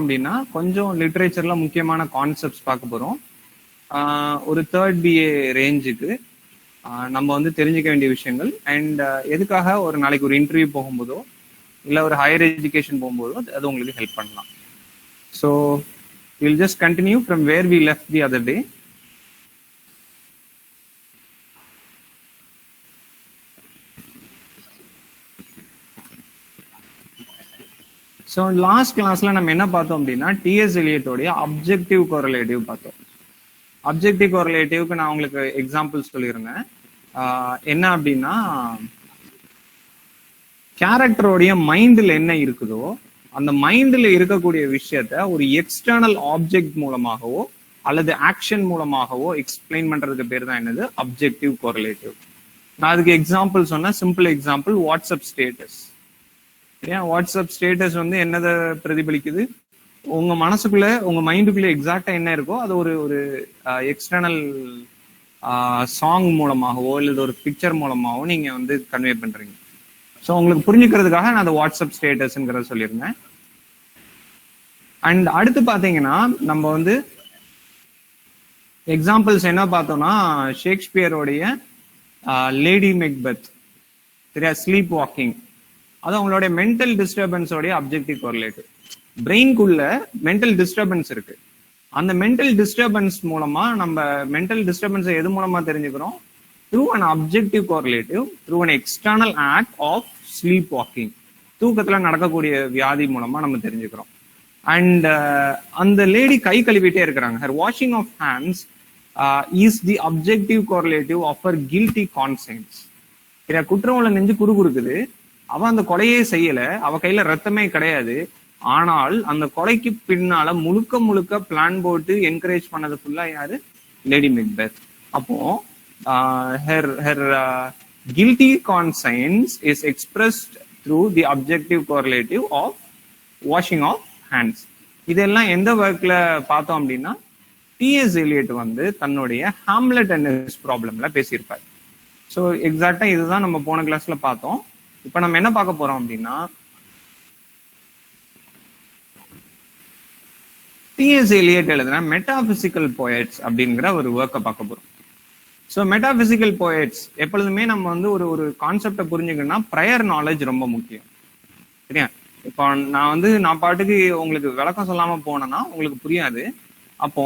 அப்படின்னா கொஞ்சம் லிட்ரேச்சர்ல முக்கியமான கான்செப்ட்ஸ் பார்க்க போறோம். ஒரு தேர்ட் பிஏ ரேஞ்சுக்கு நம்ம வந்து தெரிஞ்சுக்க வேண்டிய விஷயங்கள் அண்ட் எதுக்காக ஒரு நாளைக்கு ஒரு இன்டர்வியூ போகும்போதோ இல்லை ஒரு ஹையர் எஜுகேஷன் போகும்போதோ அது உங்களுக்கு ஹெல்ப் பண்ணலாம். So will just continue from where we left the other day. So last கிளாஸ்ல நம்ம என்ன பார்த்தோம் அப்படின்னா டிஎஸ் எலியட்டோடைய அப்ஜெக்டிவ் கோரிலேட்டிவ் பார்த்தோம். அப்ஜெக்டிவ் கோரிலேட்டிவ்க்கு நான் உங்களுக்கு எக்ஸாம்பிள் சொல்லியிருந்தேன். என்ன அப்படின்னா கேரக்டரோடைய மைண்டில் என்ன இருக்குதோ அந்த மைண்டில் இருக்கக்கூடிய விஷயத்த ஒரு எக்ஸ்டர்னல் ஆப்ஜெக்ட் மூலமாகவோ அல்லது ஆக்ஷன் மூலமாகவோ எக்ஸ்பிளைன் பண்றதுக்கு பேர் தான் என்னது அப்ஜெக்டிவ் கோரிலேட்டிவ். நான் அதுக்கு எக்ஸாம்பிள் சொன்ன சிம்பிள் எக்ஸாம்பிள் வாட்ஸ்அப் ஸ்டேட்டஸ். ஏன் வாட்ஸ்அப் ஸ்டேட்டஸ் வந்து என்னதை பிரதிபலிக்குது? உங்க மனசுக்குள்ள உங்க மைண்டுக்குள்ள எக்ஸாக்டா என்ன இருக்கோ அது ஒரு ஒரு எக்ஸ்டர்னல் சாங் மூலமாகவோ இல்லை ஒரு பிக்சர் மூலமாகவோ நீங்க வந்து கன்வே பண்றீங்க. ஸோ உங்களுக்கு புரிஞ்சுக்கிறதுக்காக நான் அந்த வாட்ஸ்அப் ஸ்டேட்டஸ்ங்கிறத சொல்லியிருந்தேன். அண்ட் அடுத்து பாத்தீங்கன்னா நம்ம வந்து எக்ஸாம்பிள்ஸ் என்ன பார்த்தோம்னா ஷேக்ஸ்பியரோடைய லேடி மெக்பெத் சரியா, ஸ்லீப் வாக்கிங், அது அவங்களுடைய மென்டல் டிஸ்டர்பன்ஸோடைய அப்ஜெக்டிவ் கோரிலேட்டிவ். பிரெயின்குள்ள மென்டல் டிஸ்டர்பன்ஸ் இருக்கு. அந்த மென்டல் டிஸ்டர்பன்ஸ் மூலமா நம்ம மென்டல் டிஸ்டர்பன்ஸை எது மூலமா தெரிஞ்சுக்கிறோம்? Through an objective correlative, through an external act of sleep walking. தூக்கத்துல நடக்கக்கூடிய வியாதி மூலமா நம்ம தெரிஞ்சுக்கிறோம். அண்ட் அந்த லேடி கை கழுவிட்டே இருக்கிறாங்க. Her washing of hands is the objective correlative of her guilty conscience. குற்றம் உள்ள நெஞ்சு குறுகுறுக்குது. அவ அந்த கொலையே செய்யல, அவ கையில ரத்தமே கிடையாது. ஆனால் அந்த கொலைக்கு பின்னால முழுக்க முழுக்க பிளான் போட்டு என்கரேஜ் பண்ணது ஃபுல்லா யாரு? Lady Macbeth. அப்போ her guilty conscience is expressed through the objective correlative of washing of hands. இதெல்லாம் எந்த ஒர்க்ல பார்த்தோம் அப்படின்னா டிஎஸ் எலியட் வந்து தன்னுடைய ஹாம்லெட் அண்ட் ஹிஸ் ப்ராப்ளம்ல பேசியிருப்பார். ஸோ எக்ஸாக்டா இதுதான் நம்ம போன கிளாஸ்ல பார்த்தோம். இப்ப நம்ம என்ன பார்க்க போறோம் அப்படின்னா டிஎஸ் எலியட் எழுதுன மெட்டாபிசிக்கல் போயட்ஸ் அப்படிங்கிற ஒரு ஒர்க்கை பார்க்க போறோம். ஸோ மெட்டாபிசிக்கல் போயட்ஸ் எப்பொழுதுமே நம்ம வந்து ஒரு ஒரு கான்செப்டை புரிஞ்சுக்கணும்னா ப்ரையர் நாலேஜ் ரொம்ப முக்கியம் சரியா. இப்போ நான் பாட்டுக்கு உங்களுக்கு விளக்கம் சொல்லாம போனேன்னா உங்களுக்கு புரியாது. அப்போ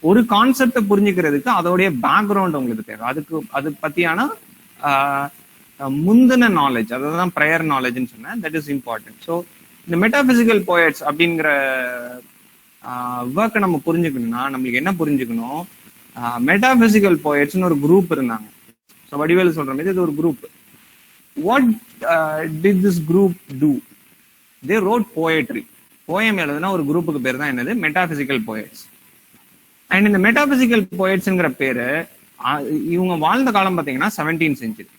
ஒரு கான்செப்டை புரிஞ்சுக்கிறதுக்கு அதோடைய பேக்ரவுண்ட் உங்களுக்கு தேவை. அது பத்தியான முந்தின நாலேஜ், அதான் ப்ரையர் நாலேஜ்னு சொன்னேன். That is important. ஸோ இந்த மெட்டாபிசிக்கல் போயட்ஸ் அப்படிங்கிற ஒர்க்கை நம்ம புரிஞ்சுக்கணும்னா நம்மளுக்கு என்ன புரிஞ்சுக்கணும்? மெட்டாபிசிக்கல் போயட்ஸ்னு ஒரு குரூப் இருந்தாங்க. ஸோ வடிவேலு சொல்ற மாதிரி இது ஒரு group. What did this group do? They wrote poetry. Poem எழுதுனா ஒரு குரூப்புக்கு பேர் தான் என்னது? Metaphysical poets. அண்ட் இந்த மெட்டாபிசிக்கல் போயட்ஸ்ங்கிற பேரு இவங்க வாழ்ந்த காலம் பார்த்தீங்கன்னா 17th century.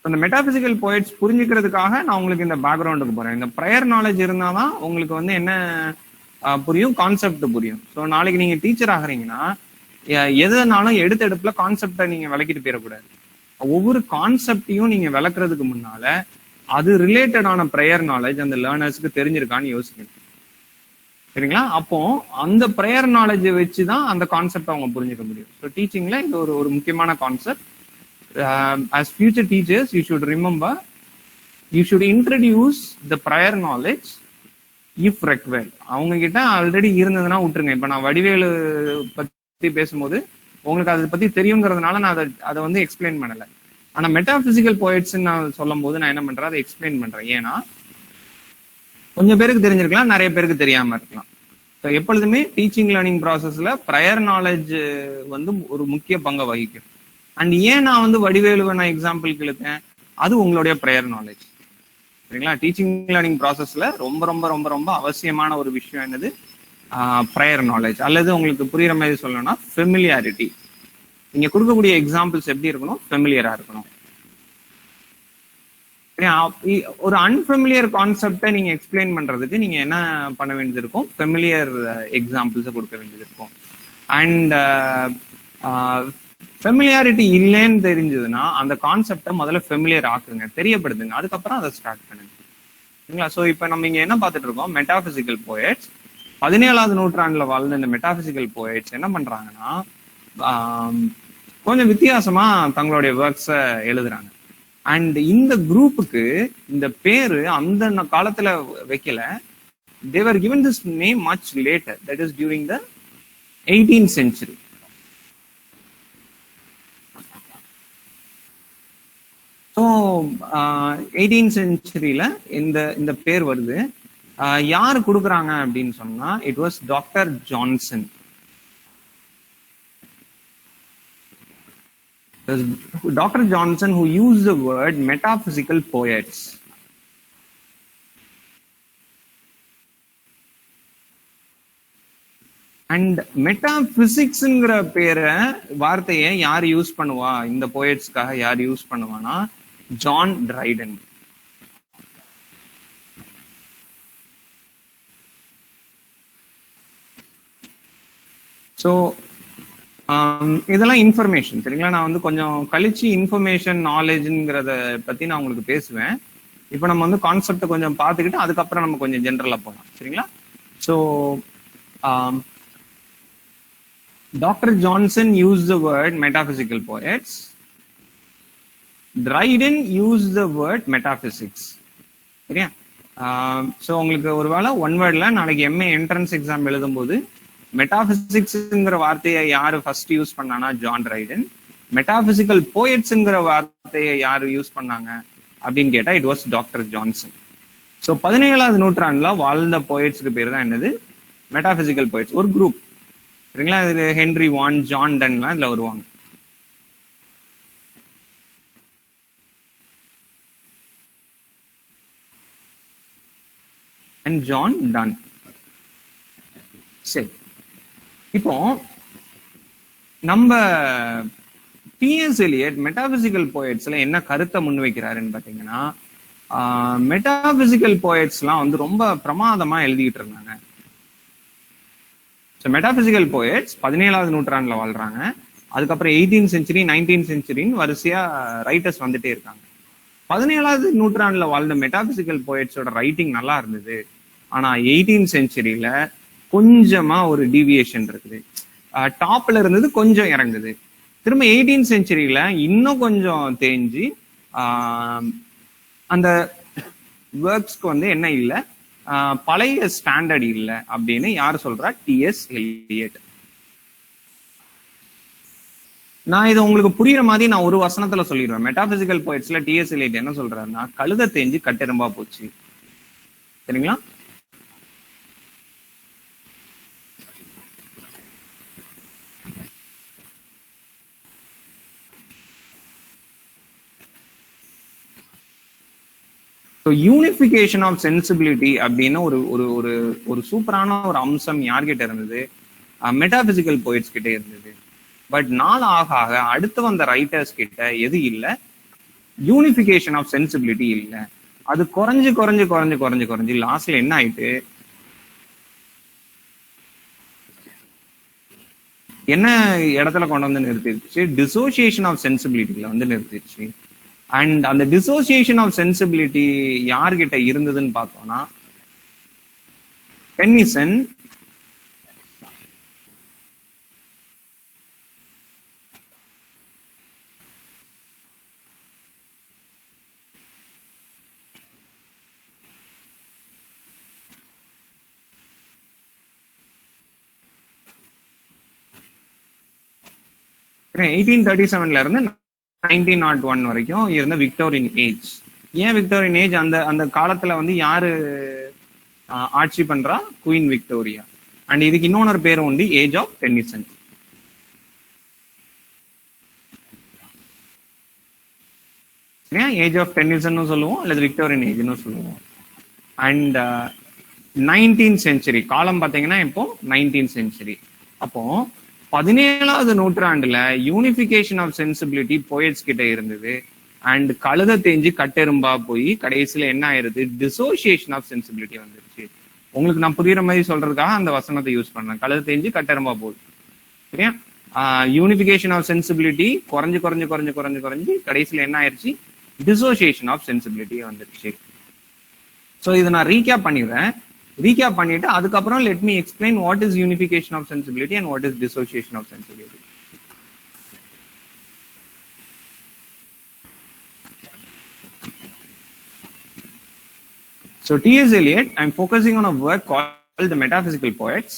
இந்த மெட்டாபிசிக்கல் போயட்ஸ் புரிஞ்சுக்கிறதுக்காக நான் உங்களுக்கு இந்த பேக்ரவுண்டுக்கு போறேன். இந்த ப்ரையர் நாலேஜ் இருந்தாதான் உங்களுக்கு வந்து என்ன புரியும், கான்செப்ட் புரியும். ஸோ நாளைக்கு நீங்க டீச்சர் ஆகுறீங்கன்னா எதுனாலும் எடுப்புல கான்செப்டை நீங்க விளக்கிட்டு போயிடக்கூடாது. ஒவ்வொரு கான்செப்டையும் நீங்க விளக்குறதுக்கு முன்னால அது ரிலேட்டடான ப்ரையர் நாலேஜ் அந்த லேர்னர்ஸ்க்கு தெரிஞ்சிருக்கான்னு யோசிக்கணும் சரிங்களா. அப்போ அந்த ப்ரையர் நாலேஜை வச்சுதான் அந்த கான்செப்ட் அவங்க புரிஞ்சுக்க முடியும். ஸோ டீச்சிங்ல இது ஒரு முக்கியமான concept. As future teachers, you should remember, you should introduce the prior knowledge if required. அவங்க கிட்ட ஆல்ரெடி இருந்ததுன்னா விட்டுருங்க. இப்ப நான் வடிவேலு பத்தி பேசும்போது உங்களுக்கு அதை பத்தி தெரியுங்கிறதுனால நான் அதை வந்து எக்ஸ்பிளைன் பண்ணல. ஆனா மெட்டாபிசிக்கல் போயட்ஸ் நான் சொல்லும் போது நான் என்ன பண்றேன், அதை எக்ஸ்பிளைன் பண்றேன். ஏன்னா கொஞ்சம் பேருக்கு தெரிஞ்சிருக்கலாம், நிறைய பேருக்கு தெரியாம இருக்கலாம். ஸோ எப்பொழுதுமே டீச்சிங் லேர்னிங் ப்ராசஸ்ல ப்ரையர் நாலேஜ் வந்து ஒரு முக்கிய பங்கை வகிக்கும். அண்ட் ஏன் நான் வந்து வடிவேலுவை நான் எக்ஸாம்பிளுக்கு இழுத்தேன், அது உங்களுடைய ப்ரையர் நாலேஜ் சரிங்களா. டீச்சிங் லேர்னிங் ப்ராசஸ்ல ரொம்ப ரொம்ப ரொம்ப ரொம்ப அவசியமான ஒரு விஷயம் என்னது? Prior knowledge. அல்லது உங்களுக்கு புரியுற மாதிரி சொல்லணும்னா ஃபெமிலியாரிட்டி. நீங்க கொடுக்கக்கூடிய எக்ஸாம்பிள்ஸ் எப்படி இருக்கணும்? ஃபெமிலியரா இருக்கணும். ஒரு அன்ஃபெமிலியர் கான்செப்டை நீங்க எக்ஸ்பிளைன் பண்றதுக்கு நீங்க என்ன பண்ண வேண்டியது இருக்கும்? ஃபெமிலியர் எக்ஸாம்பிள்ஸை கொடுக்க வேண்டியது இருக்கும். அண்ட் ஃபெமிலியாரிட்டி இல்லைன்னு தெரிஞ்சதுன்னா அந்த கான்செப்டை முதல்ல ஃபெமிலியர் ஆக்குங்க, தெரியப்படுத்துங்க, அதுக்கப்புறம் அதை ஸ்டார்ட் பண்ணுங்க சரிங்களா? ஸோ இப்போ நம்ம இங்க என்ன பார்த்துட்டு இருக்கோம், மெட்டாபிசிக்கல் போயட்ஸ். 17வது நூற்றாண்டுல வாழ்ந்த இந்த மெட்டாபிசிக்கல் போயட்ஸ் என்ன பண்றாங்கன்னா, கொஞ்சம் வித்தியாசமா தங்களுடைய ஒர்க்ஸை எழுதுறாங்க. அண்ட் இந்த குரூப்புக்கு இந்த பேரு அந்த காலத்துல வைக்கல. they were given this name much later, that is during the 18th century. So 18th centuryல இந்த பேர் வருது. யார் கொடுக்குறாங்க அப்படின்னு சொன்னா, it was doctor Johnson. Dr. Johnson, who used the word metaphysical poets. And மெட்டாபிசிக்ஸ்ங்கிற பேரை வார்த்தையை யார் யூஸ் பண்ணுவா, இந்த போயட்ஸ்க்காக யார் யூஸ் பண்ணுவானா, ஜான் டிரைடன். ஸோ இதெல்லாம் இன்ஃபர்மேஷன், சரிங்களா? நான் வந்து கொஞ்சம் கழிச்சு இன்ஃபர்மேஷன் நாலேஜ்ங்கிறத பத்தி நான் உங்களுக்கு பேசுவேன். இப்போ நம்ம வந்து கான்செப்டை கொஞ்சம் பார்த்துக்கிட்டு அதுக்கப்புறம் நம்ம கொஞ்சம் ஜென்ரலா போகலாம், சரிங்களா? So doctor Johnson use the word metaphysical poets. Dryden use the word metaphysics. சரியா? ஸோ உங்களுக்கு ஒருவேளை ஒன் வேர்ட்ல நாளைக்கு எம்ஏ என்ட்ரன்ஸ் எக்ஸாம் எழுதும்போது மெட்டாபிசிக்ஸ்ங்கிற வார்த்தையை யாரு ஃபர்ஸ்ட் யூஸ் பண்ணானா, ஜான் டிரைடன். மெட்டாபிசிக்கல் போயட்ஸ்ங்கிற வார்த்தையை யாரு யூஸ் பண்ணாங்க அப்படின்னு கேட்டா, it was doctor Johnson. So 17வது நூற்றாண்டுல வாழ்ந்த போயட்ஸ்க்கு பேர் தான் என்னது, மெட்டாபிசிக்கல் போயட்ஸ். ஒரு குரூப், சரிங்களா? இது ஹென்ரி வான், ஜான் டன்லாம் இதுல வருவாங்க. And John Donne. சரி, இப்போ நம்ம டிஎஸ் எலியட் மெட்டாபிசிக்கல் போயட்ஸ்ல என்ன கருத்தை முன்வைக்கிறாருன்னு பாத்தீங்கன்னா, மெட்டாபிசிக்கல் போயட்ஸ்லாம் வந்து ரொம்ப பிரமாதமா எழுதிக்கிட்டு இருந்தாங்க. மெட்டாபிசிக்கல் போயட்ஸ் 17வது நூற்றாண்டுல வாழ்றாங்க. அதுக்கப்புறம் 18th century 19th centuryன்னு வரிசையா ரைட்டர்ஸ் வந்துட்டே இருக்காங்க. 17வது நூற்றாண்டுல வாழ்ந்த மெட்டாபிசிக்கல் போயட்ஸோட ரைட்டிங் நல்லா இருந்தது. ஆனா 18th centuryல கொஞ்சமா ஒரு டீவியேஷன் இருக்குது. டாப்ல இருந்தது கொஞ்சம் இறங்குது. திரும்ப 18th centuryல இன்னும் கொஞ்சம் தேஞ்சு அந்த ஒர்க்ஸ்க்கு வந்து என்ன இல்லை, பழைய ஸ்டாண்டர்ட் இல்லை அப்படின்னு யார் சொல்றா, டிஎஸ் எலியட். நான் இது உங்களுக்கு புரியுற மாதிரி நான் ஒரு வசனத்துல சொல்லிடுவேன். மெட்டாபிசிக்கல் போயட்ஸ்ல டிஎஸ் எலியட் என்ன சொல்றாருன்னா, கழுத தேஞ்சு கட்டெரும்பா போச்சு. சரிங்களா? யூனிஃபிகேஷன் ஆஃப் சென்சிபிலிட்டி அப்படின்னு ஒரு ஒரு ஒரு ஒரு சூப்பரான ஒரு அம்சம் யார்கிட்ட இருந்தது, மெட்டாபிசிக்கல் போயிட்ஸ் கிட்ட இருந்தது. பட் நாள் ஆக ஆக அடுத்து வந்த ரைட்டர்ஸ் கிட்ட எது இல்லை, யூனிஃபிகேஷன் ஆஃப் சென்சிபிலிட்டி இல்லை. அது குறைஞ்சு குறைஞ்சு குறைஞ்சு குறைஞ்சு குறைஞ்சு லாஸ்ட்ல என்ன ஆயிட்டு, என்ன இடத்துல கொண்டு வந்து நிறுத்திடுச்சு, டிசோசியேஷன் ஆஃப் சென்சிபிலிட்டியில வந்து நிறுத்திடுச்சு. அண்ட் அந்த டிசோசியேஷன் ஆஃப் சென்சிபிலிட்டி யார்கிட்ட இருந்ததுன்னு பார்த்தோம்னா, டென்னிசன், Okay, 1837ல இருந்து 1901 வரைக்கும் இருந்த விக்டோரியன் ஏஜ். ஏன் விக்டோரியன் ஏஜ்? அந்த அந்த காலத்துல வந்து யாரு ஆட்சி பண்றா? Queen Victoria. அண்ட் இதுக்கு இன்னொரு பேரும் உண்டு, age of Tennyson. Age of Tennyson சொல்லுவோம் அல்லது விக்டோரியன் ஏஜ்னு சொல்லுவோம். அண்ட் 19th century காலம் பார்த்தீங்கன்னா இப்போ 19th century. அப்போ 17வது நூற்றாண்டுல யூனிஃபிகேஷன் ஆஃப் சென்சிபிலிட்டி போயட்ஸ் கிட்ட இருந்தது. அண்ட் கழுத தேஞ்சு கட்டெரும்பா போய் கடைசியில என்ன ஆயிருது, டிசோசியேஷன் ஆஃப் சென்சிபிலிட்டி வந்துருச்சு. உங்களுக்கு நான் புரியுற மாதிரி சொல்றதுக்காக அந்த வசனத்தை யூஸ் பண்ணேன், கழுத தேஞ்சு கட்டெரும்பா போகுது. சரியா? யூனிஃபிகேஷன் ஆஃப் சென்சிபிலிட்டி குறைஞ்சு குறைஞ்சு குறைஞ்சு குறைஞ்சு குறைஞ்சு கடைசியில என்ன ஆயிடுச்சு, டிசோசியேஷன் ஆஃப் சென்சிபிலிட்டி வந்துருச்சு. ஸோ இதை நான் ரீகேப் பண்ணிடுறேன். ரீகேப் பண்ணிட்டு அதுக்கப்புறம் let me explain what is unification of sensibility and what is dissociation of sensibility. So T.S. Eliot, I'm focusing on a work called The Metaphysical Poets.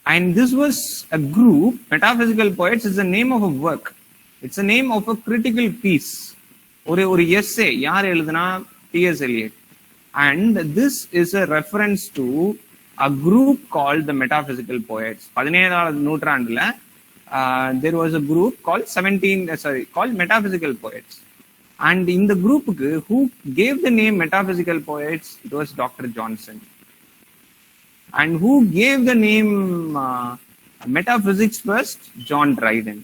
And this was a group, Metaphysical Poets is the name of a work. It's the name of a critical piece. ஒரு essay, யார் எழுதுனா? T.S. Eliot. And this is a reference to a group called the Metaphysical Poets. 17th நூற்றாண்டுல there was a group called called Metaphysical Poets. And in the group, who gave the name Metaphysical Poets, it was Dr. Johnson. And who gave the name Metaphysics first? John Dryden.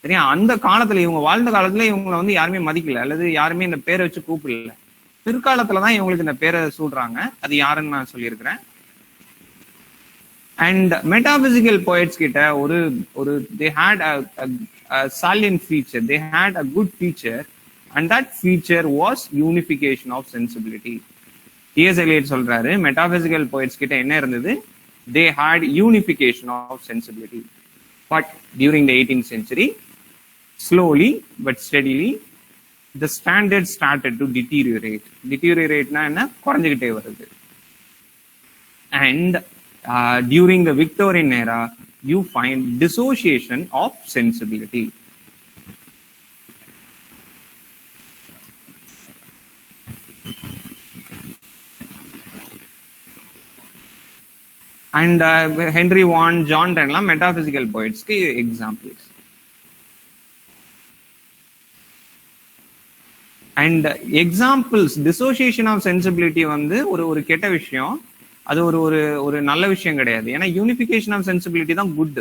சரியா? அந்த காலத்துல இவங்க வாழ்ந்த காலத்துல இவங்களை வந்து யாருமே மதிக்கல, அல்லது யாருமே இந்த பேரை வச்சு கூப்பிடல. பிற்காலத்துலதான் இவங்களுக்கு இந்த பேரை சூடுறாங்க. அது யாருன்னு நான் சொல்லியிருக்கிறேன். அண்ட் மெட்டாபிசிக்கல் போயட்ஸ் கிட்ட ஒரு they had a salient feature, they had a good feature, and that feature was unification of sensibility. T.S. Eliot சொல்றாரு, மெட்டாபிசிக்கல் போயட்ஸ் கிட்ட என்ன இருந்தது? they had unification of sensibility. But during the 18th century, slowly but steadily, the standard started to deteriorate. Deteriorateனா என்ன? குறைஞ்சிக்கிட்டே வருது. And during the Victorian era, you find dissociation of sensibility. And Henry Vaughan, John Dryden, metaphysical poets के examples. And examples, dissociation of sensibility வந்து ஒரு கெட்ட விஷயம், அது ஒரு நல்ல விஷயம் கிடையாது. ஏன்னா யூனிஃபிகேஷன் ஆஃப் சென்சிபிலிட்டி தான் குட்.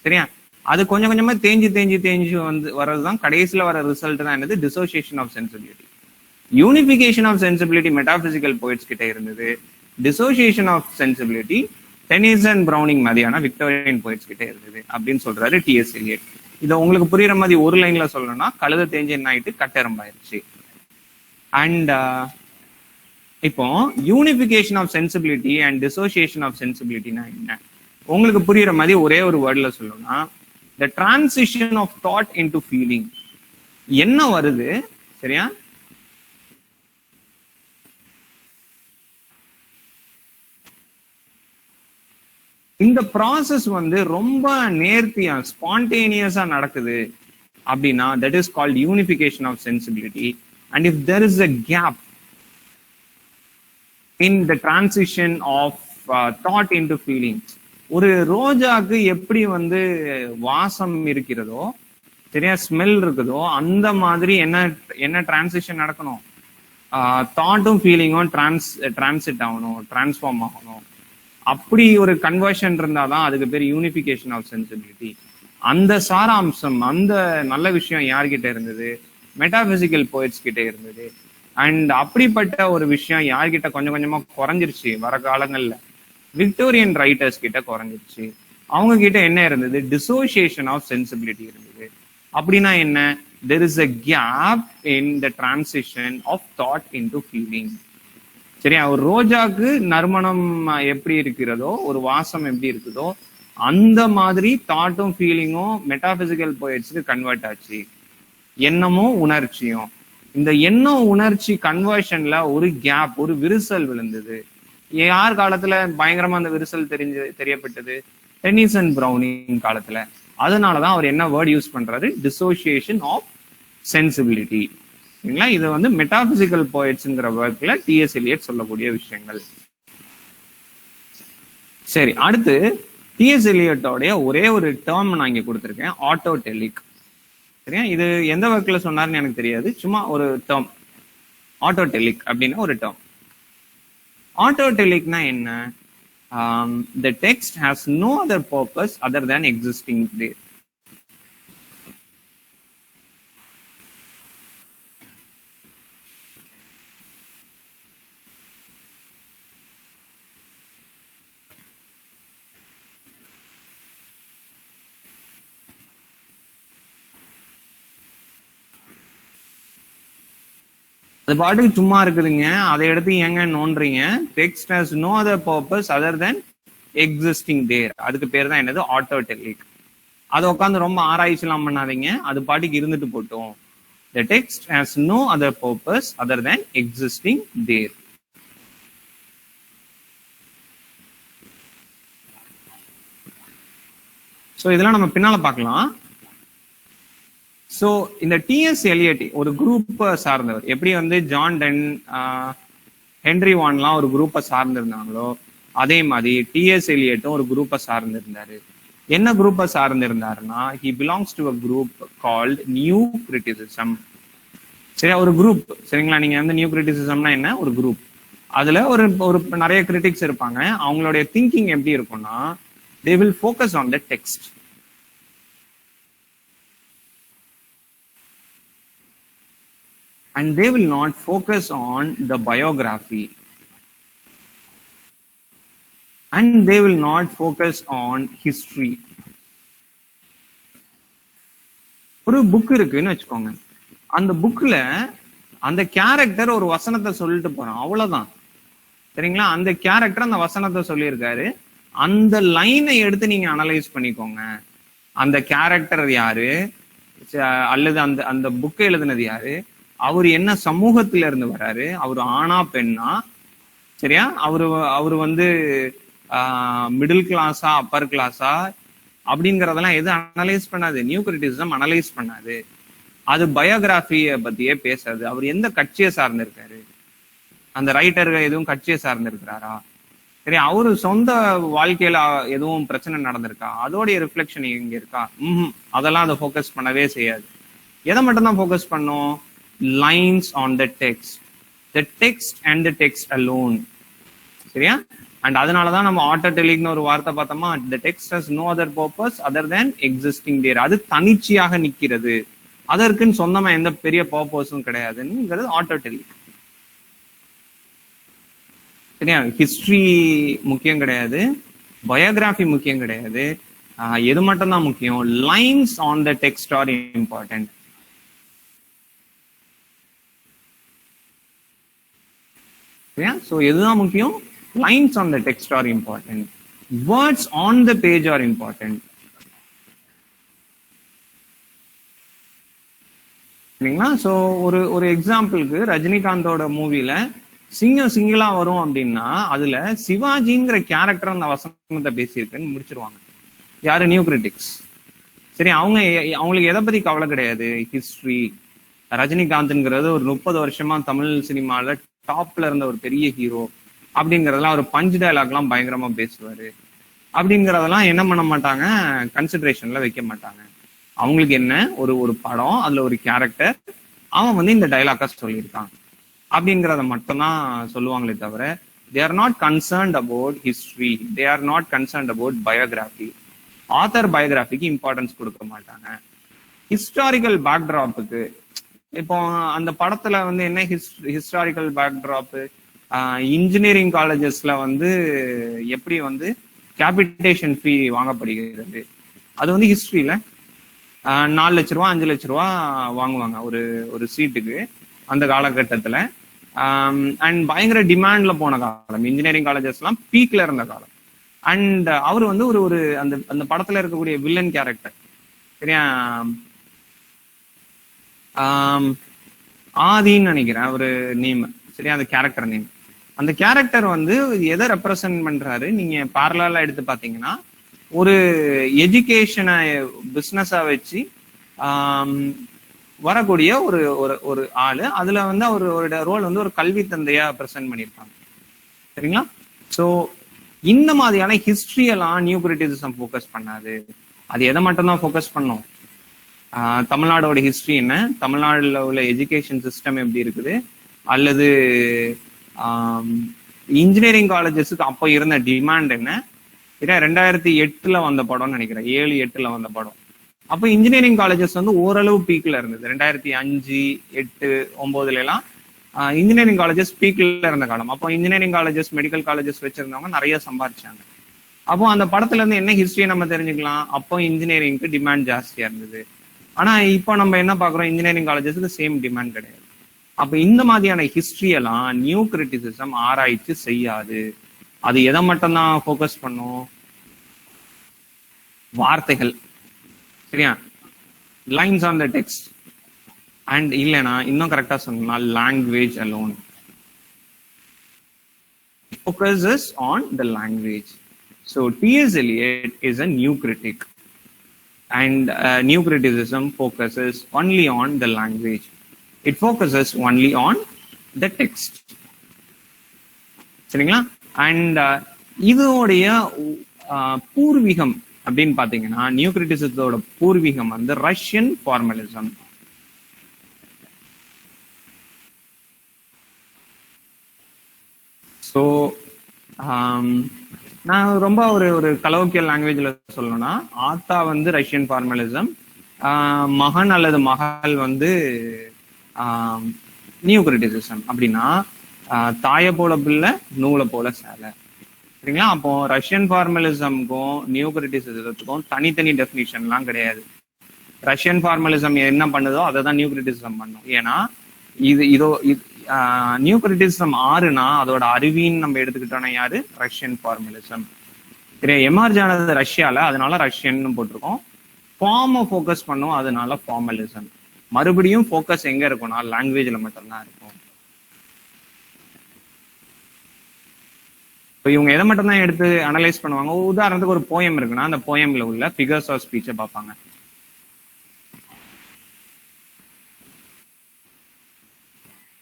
சரியா? அது கொஞ்சம் கொஞ்சமா தேஞ்சு வந்து வர்றதுதான் கடைசியில வர ரிசல்ட் தான் என்னது? Dissociation of sensibility. Unification of sensibility metaphysical poets கிட்ட இருந்தது. Dissociation of sensibility Tennyson, Browning மாதிரியான விக்டோரியன் போயிட்ஸ் கிட்ட இருந்தது அப்படின்னு சொல்றாரு T.S. Eliot. இதை உங்களுக்கு புரியுற மாதிரி ஒரு லைன்ல சொல்லணும்னா, கழுத தேஞ்சு என்ன ஆயிட்டு கட்டெரும்பாயிருச்சு. அண்ட் இப்போ unification of sensibility and dissociation of சென்சிபிலிட்டினா என்ன? உங்களுக்கு புரியுற மாதிரி ஒரே ஒரு வேர்ட்ல சொல்லணும்னா, the transition of thought into feeling. என்ன வருது? சரியா? இந்த ப்ராசஸ் வந்து ரொம்ப நேர்த்தியா ஸ்பான்டேனியஸா நடக்குது அப்படின்னா, that is called unification of sensibility. And if there is a gap in the transition of thought into feelings, ஒரு ரோஜாக்கு எப்படி வந்து வாசம் இருக்கிறதோ, சரியா, ஸ்மெல் இருக்குதோ, அந்த மாதிரி என்ன டிரான்சிஷன் நடக்கணும்? தாட்டும் ஃபீலிங்கும் டிரான்சிட் ஆகணும், டிரான்ஸ்ஃபார்ம் ஆகணும். அப்படி ஒரு கன்வர்ஷன் இருந்தாதான் அதுக்கு பேர் யூனிஃபிகேஷன் ஆஃப் சென்சிபிலிட்டி. அந்த சாராம்சம், அந்த நல்ல விஷயம் யார்கிட்ட இருந்தது? மெட்டாபிசிக்கல் போயிட்ஸ் கிட்ட இருந்தது. அண்ட் அப்படிப்பட்ட ஒரு விஷயம் யார்கிட்ட கொஞ்சம் கொஞ்சமா குறைஞ்சிருச்சு வர காலங்கள்ல? விக்டோரியன் ரைட்டர்ஸ் கிட்ட குறைஞ்சிருச்சு. அவங்க கிட்ட என்ன இருந்தது? டிசோசியேஷன் ஆஃப் சென்சிபிலிட்டி இருந்தது. அப்படின்னா என்ன? There is a gap in the transition of thought into feeling. சரியா? ஒரு ரோஜாக்கு நறுமணம் எப்படி இருக்கிறதோ, ஒரு வாசம் எப்படி இருக்குதோ, அந்த மாதிரி தாட்டும் ஃபீலிங்கும் மெட்டாபிசிக்கல் போயிட்ஸ்க்கு கன்வெர்ட் ஆச்சு. எண்ணமும் உணர்ச்சியும். இந்த எண்ணம் உணர்ச்சி கன்வர்ஷன்ல ஒரு கேப், ஒரு விரிசல் விழுந்தது. யார் காலத்துல பயங்கரமா அந்த விரிசல் தெரியப்பட்டது? டெனிசன், பிரவுனிங் காலத்துல. அதனாலதான் அவர் என்ன வேர்ட் யூஸ் பண்றாரு? Dissociation of sensibility. சரிங்களா? இது வந்து மெட்டாபிசிக்கல் போயட்ஸ்ங்கிற ஒர்க்ல T.S. Eliot சொல்லக்கூடிய விஷயங்கள். சரி, அடுத்து T.S. Eliotோடைய ஒரே ஒரு டேர்ம் நான் இங்க கொடுத்துருக்கேன், ஆட்டோடெலிக். சரியா? இது எந்த ஒர்க்ல சொன்னாருன்னு எனக்கு தெரியாது, சும்மா ஒரு டேர்ம், ஆட்டோடெலிக் அப்படின்னு ஒரு டேர்ம். ஆட்டோடெலிக்னா என்ன? the text has no other purpose other than existing there. அது பாட்டுக்கு சும்மா இருக்குதுங்க, அதை எடுத்து ஏங்க நோன்றீங்க? Text has no other purpose other than existing there. அதுக்கு பேர் தான் என்னது? ஆட்டோடெலிக். அதை உட்காந்து ரொம்ப ஆராய்ச்சிலாம் பண்ணாதீங்க, அது பாட்டுக்கு இருந்துட்டு போட்டோம். The text has no other purpose other than existing there. So இதெல்லாம் நம்ம பின்னால பார்க்கலாம். ஸோ இந்த டிஎஸ் எலியட் ஒரு குரூப்பை சார்ந்தவர். எப்படி வந்து ஜான் டென், ஹென்ரி வான்லாம் ஒரு குரூப்பை சார்ந்திருந்தாங்களோ அதே மாதிரி டிஎஸ் எலியட்டும் ஒரு குரூப்பை சார்ந்திருந்தாரு. என்ன குரூப்பை சார்ந்திருந்தாருன்னா, he belongs to a group called new criticism. சரியா? ஒரு குரூப். சரிங்களா? நீங்க வந்து நியூ கிரிட்டிசிசம்னா என்ன? ஒரு குரூப். அதுல ஒரு ஒரு நிறைய கிரிட்டிக்ஸ் இருப்பாங்க. அவங்களுடைய திங்கிங் எப்படி இருக்கும்னா, they will focus on the text. And they will not focus on the biography. And they will not focus on history. ஒரு புக் இருக்குன்னு வச்சுக்கோங்க. அந்த புக்ல அந்த கேரக்டர் ஒரு வசனத்தை சொல்லிட்டு போறான், அவ்வளவுதான். சரிங்களா? அந்த கேரக்டர் அந்த வசனத்தை சொல்லியிருக்காரு. அந்த லைனை எடுத்து நீங்க அனலைஸ் பண்ணிக்கோங்க. அந்த கேரக்டர் யாரு, அல்லது அந்த அந்த புக்கை எழுதுனது யாரு, அவர் என்ன சமூகத்துல இருந்து வர்றாரு, அவர் ஆணா பெண்ணா, சரியா, அவரு வந்து மிடில் கிளாஸா அப்பர் கிளாஸா அப்படிங்கறதெல்லாம் எது அனலைஸ் பண்ணாது. நியூ கிரிட்டிசிசம் அனலைஸ் பண்ணாது. அது பயோகிராஃபிய பத்தியே பேசாது. அவர் எந்த கட்சியை சார்ந்திருக்காரு, அந்த ரைட்டர் எதுவும் கட்சியை சார்ந்திருக்கிறாரா, சரி, அவரு சொந்த வாழ்க்கையில எதுவும் பிரச்சனை நடந்திருக்கா, அதோடைய ரிஃப்ளெக்ஷன் இங்க இருக்கா, அதெல்லாம் அதை ஃபோக்கஸ் பண்ணவே செய்யாது. எதை மட்டும் தான் ஃபோக்கஸ் பண்ணும்? Lines on the text, the text and the text alone. சரியா? அண்ட் அதனாலதான் நம்ம ஆட்டோடெலிக்னு ஒரு வார்த்தை பார்த்தோமா, the text has no other purpose other than existing there. அது தனிச்சையாக நிக்கிறது, அதற்குன்னு சொந்தமா எந்த பெரிய பர்பஸும் கிடையாதுங்கிறது ஆட்டோடெலிக். சரியா? ஹிஸ்டரி முக்கியம் கிடையாது, பயோகிராஃபி முக்கியம் கிடையாது. எது மட்டும் தான் முக்கியம்? Lines on the text are important. So எதுதான் முக்கியம்? Lines on the text are important. Words on the page are important. சரிங்களா? ஸோ ஒரு எக்ஸாம்பிளுக்கு ரஜினிகாந்தோட மூவில சிங்கம் சிங்கிளா வரும் அப்படின்னா அதுல சிவாஜிங்கிற கேரக்டர் அந்த வசனத்தை பேசியிருக்குன்னு முடிச்சிருவாங்க. யாரு? New critics. சரி, அவங்களுக்கு எதை பத்தி கவலை கிடையாது. ஹிஸ்டரி. ரஜினிகாந்த்ங்கிறது ஒரு 30 வருஷமா தமிழ் சினிமால டாப்ல இருந்த ஒரு பெரிய ஹீரோ அப்படிங்கறதெல்லாம், ஒரு பஞ்ச் டயலாக்லாம் பயங்கரமா பேசுவாரு அப்படிங்கறதெல்லாம் என்ன பண்ண மாட்டாங்க, கன்சிடரேஷன்ல வைக்க மாட்டாங்க. அவங்களுக்கு என்ன, ஒரு படம், அதுல ஒரு கேரக்டர், அவன் வந்து இந்த டைலாக்கா சொல்லியிருக்கான் அப்படிங்கிறத மட்டும்தான் சொல்லுவாங்களே தவிர, they are not concerned about history, they are not concerned about biography. Author பயோகிராஃபிக்கு இம்பார்ட்டன்ஸ் கொடுக்க மாட்டாங்க. ஹிஸ்டாரிக்கல் பேக்ட்ராப்புக்கு, இப்போ அந்த படத்துல வந்து என்ன ஹிஸ்டாரிக்கல் பேக்ட்ராப், இன்ஜினியரிங் காலேஜஸ்ல வந்து எப்படி வந்து கேபிட்டேஷன் ஃபீ வாங்கப்படுகிறது, அது வந்து ஹிஸ்டரியில 4 லட்ச ரூபா 5 லட்ச ரூபா வாங்குவாங்க ஒரு சீட்டுக்கு அந்த காலகட்டத்துல. அண்ட் பயங்கர டிமாண்ட்ல போன காலம், இன்ஜினியரிங் காலேஜஸ் எல்லாம் பீக்ல இருந்த காலம். அண்ட் அவர் வந்து ஒரு அந்த படத்துல இருக்கக்கூடிய வில்லன் கேரக்டர், சரியா, ஆதின்னு நினைக்கிறேன் ஒரு நேம், சரியா, அந்த கேரக்டர் நேம். அந்த கேரக்டர் வந்து எதை ரெப்ரசன்ட் பண்றாரு நீங்க பேரலா எடுத்து பாத்தீங்கன்னா, ஒரு எஜுகேஷனை பிசினஸா வச்சு வரக்கூடிய ஒரு ஆளு. அதுல வந்து அவரோட ரோல் வந்து ஒரு கல்வி தந்தையா பிரசன்ட் பண்ணியிருப்பாங்க. சரிங்களா? சோ இந்த மாதிரியான ஹிஸ்டரி எல்லாம் நியூ கிரிட்டிசிசம் ஃபோக்கஸ் பண்ணாது. அது எதை மட்டும் தான் ஃபோக்கஸ் பண்ணும்? தமிழ்நாடோட ஹிஸ்டரி என்ன, தமிழ்நாடுல உள்ள எஜுகேஷன் சிஸ்டம் எப்படி இருக்குது, அல்லது இன்ஜினியரிங் காலேஜஸுக்கு அப்போ இருந்த டிமாண்ட் என்ன. 2008 வந்த படம்னு நினைக்கிறேன், 7-8 வந்த படம். அப்போ இன்ஜினியரிங் காலேஜஸ் வந்து ஓரளவு பீக்ல இருந்தது. 2005, 8, 9 எல்லாம் இன்ஜினியரிங் காலேஜஸ் பீக்ல இருந்த காலம். அப்போ இன்ஜினியரிங் காலேஜஸ், மெடிக்கல் காலேஜஸ் வச்சிருந்தவங்க நிறைய சம்பாதிச்சாங்க. அப்போ அந்த படத்துல இருந்து என்ன ஹிஸ்டரியை நம்ம தெரிஞ்சுக்கலாம்? அப்போ இன்ஜினியரிங்க்கு டிமாண்ட் ஜாஸ்தியா இருந்தது. ஆனா இப்போ நம்ம என்ன பாக்குறோம்? இன்ஜினியரிங் காலேஜஸ்க்கு சேம் டிமாண்ட் கிடையாது. அப்ப இந்த மாதிரியான ஹிஸ்டரி எல்லாம் நியூ கிரிட்டிசிசம் ஆராய்ச்சி செய்யாது. அது எதை மட்டும்தான் ஃபோக்கஸ் பண்ணும்? வார்த்தைகள், சரியா, lines on the text, and இல்லைனா இன்னும் கரெக்டா சொன்னா language alone. Focuses on the language. So T.S. Eliot is a new critic, and new criticism focuses only on the language. It focuses only on the text. சரிங்களா? And இதோடைய பூர்வீகம் அப்படின்னு பாத்தீங்கன்னா, new கிரிட்டிசிசத்தோட பூர்வீகம் வந்து ரஷ்யன் ஃபார்மலிசம். ஸோ நான் ரொம்ப ஒரு கலோக்கியல் லாங்குவேஜ்ல சொல்லணும்னா, ஆத்தா வந்து ரஷ்யன் ஃபார்மலிசம், மகன் அல்லது மகள் வந்து நியூ கிரிட்டிசிசம். அப்படின்னா தாயை போல பிள்ளை நூலை போல சேலை, சரிங்களா? அப்போ ரஷ்யன் ஃபார்மலிசம்க்கும் நியூ கிரிட்டிசிசத்துக்கும் தனித்தனி டெஃபினிஷன்லாம் கிடையாது. ரஷ்யன் ஃபார்மலிசம் என்ன பண்ணுதோ அதை தான் நியூ கிரிட்டிசிசம் பண்ணும். ஏன்னா நியூ கிரிட்டிசிசம் ஆறுனா அதோட அறிவின்னு நம்ம எடுத்துக்கிட்டோம்னா யாரு? Russian formalism. சரியா? எமர்ஜ் ஆனது ரஷ்யால, அதனால ரஷ்யன் போட்டிருக்கோம். ஃபார்மை ஃபோக்கஸ் பண்ணும், அதனால ஃபார்மலிசம். மறுபடியும் ஃபோக்கஸ் எங்க இருக்கும்னா லாங்குவேஜ்ல மட்டும்தான் இருக்கும். இப்போ இவங்க எதை மட்டும் தான் எடுத்து அனலைஸ் பண்ணுவாங்க? உதாரணத்துக்கு ஒரு போயம் இருக்குன்னா அந்த போயம்ல உள்ள ஃபிகர்ஸ் ஆஃப் ஸ்பீச்சை பார்ப்பாங்க.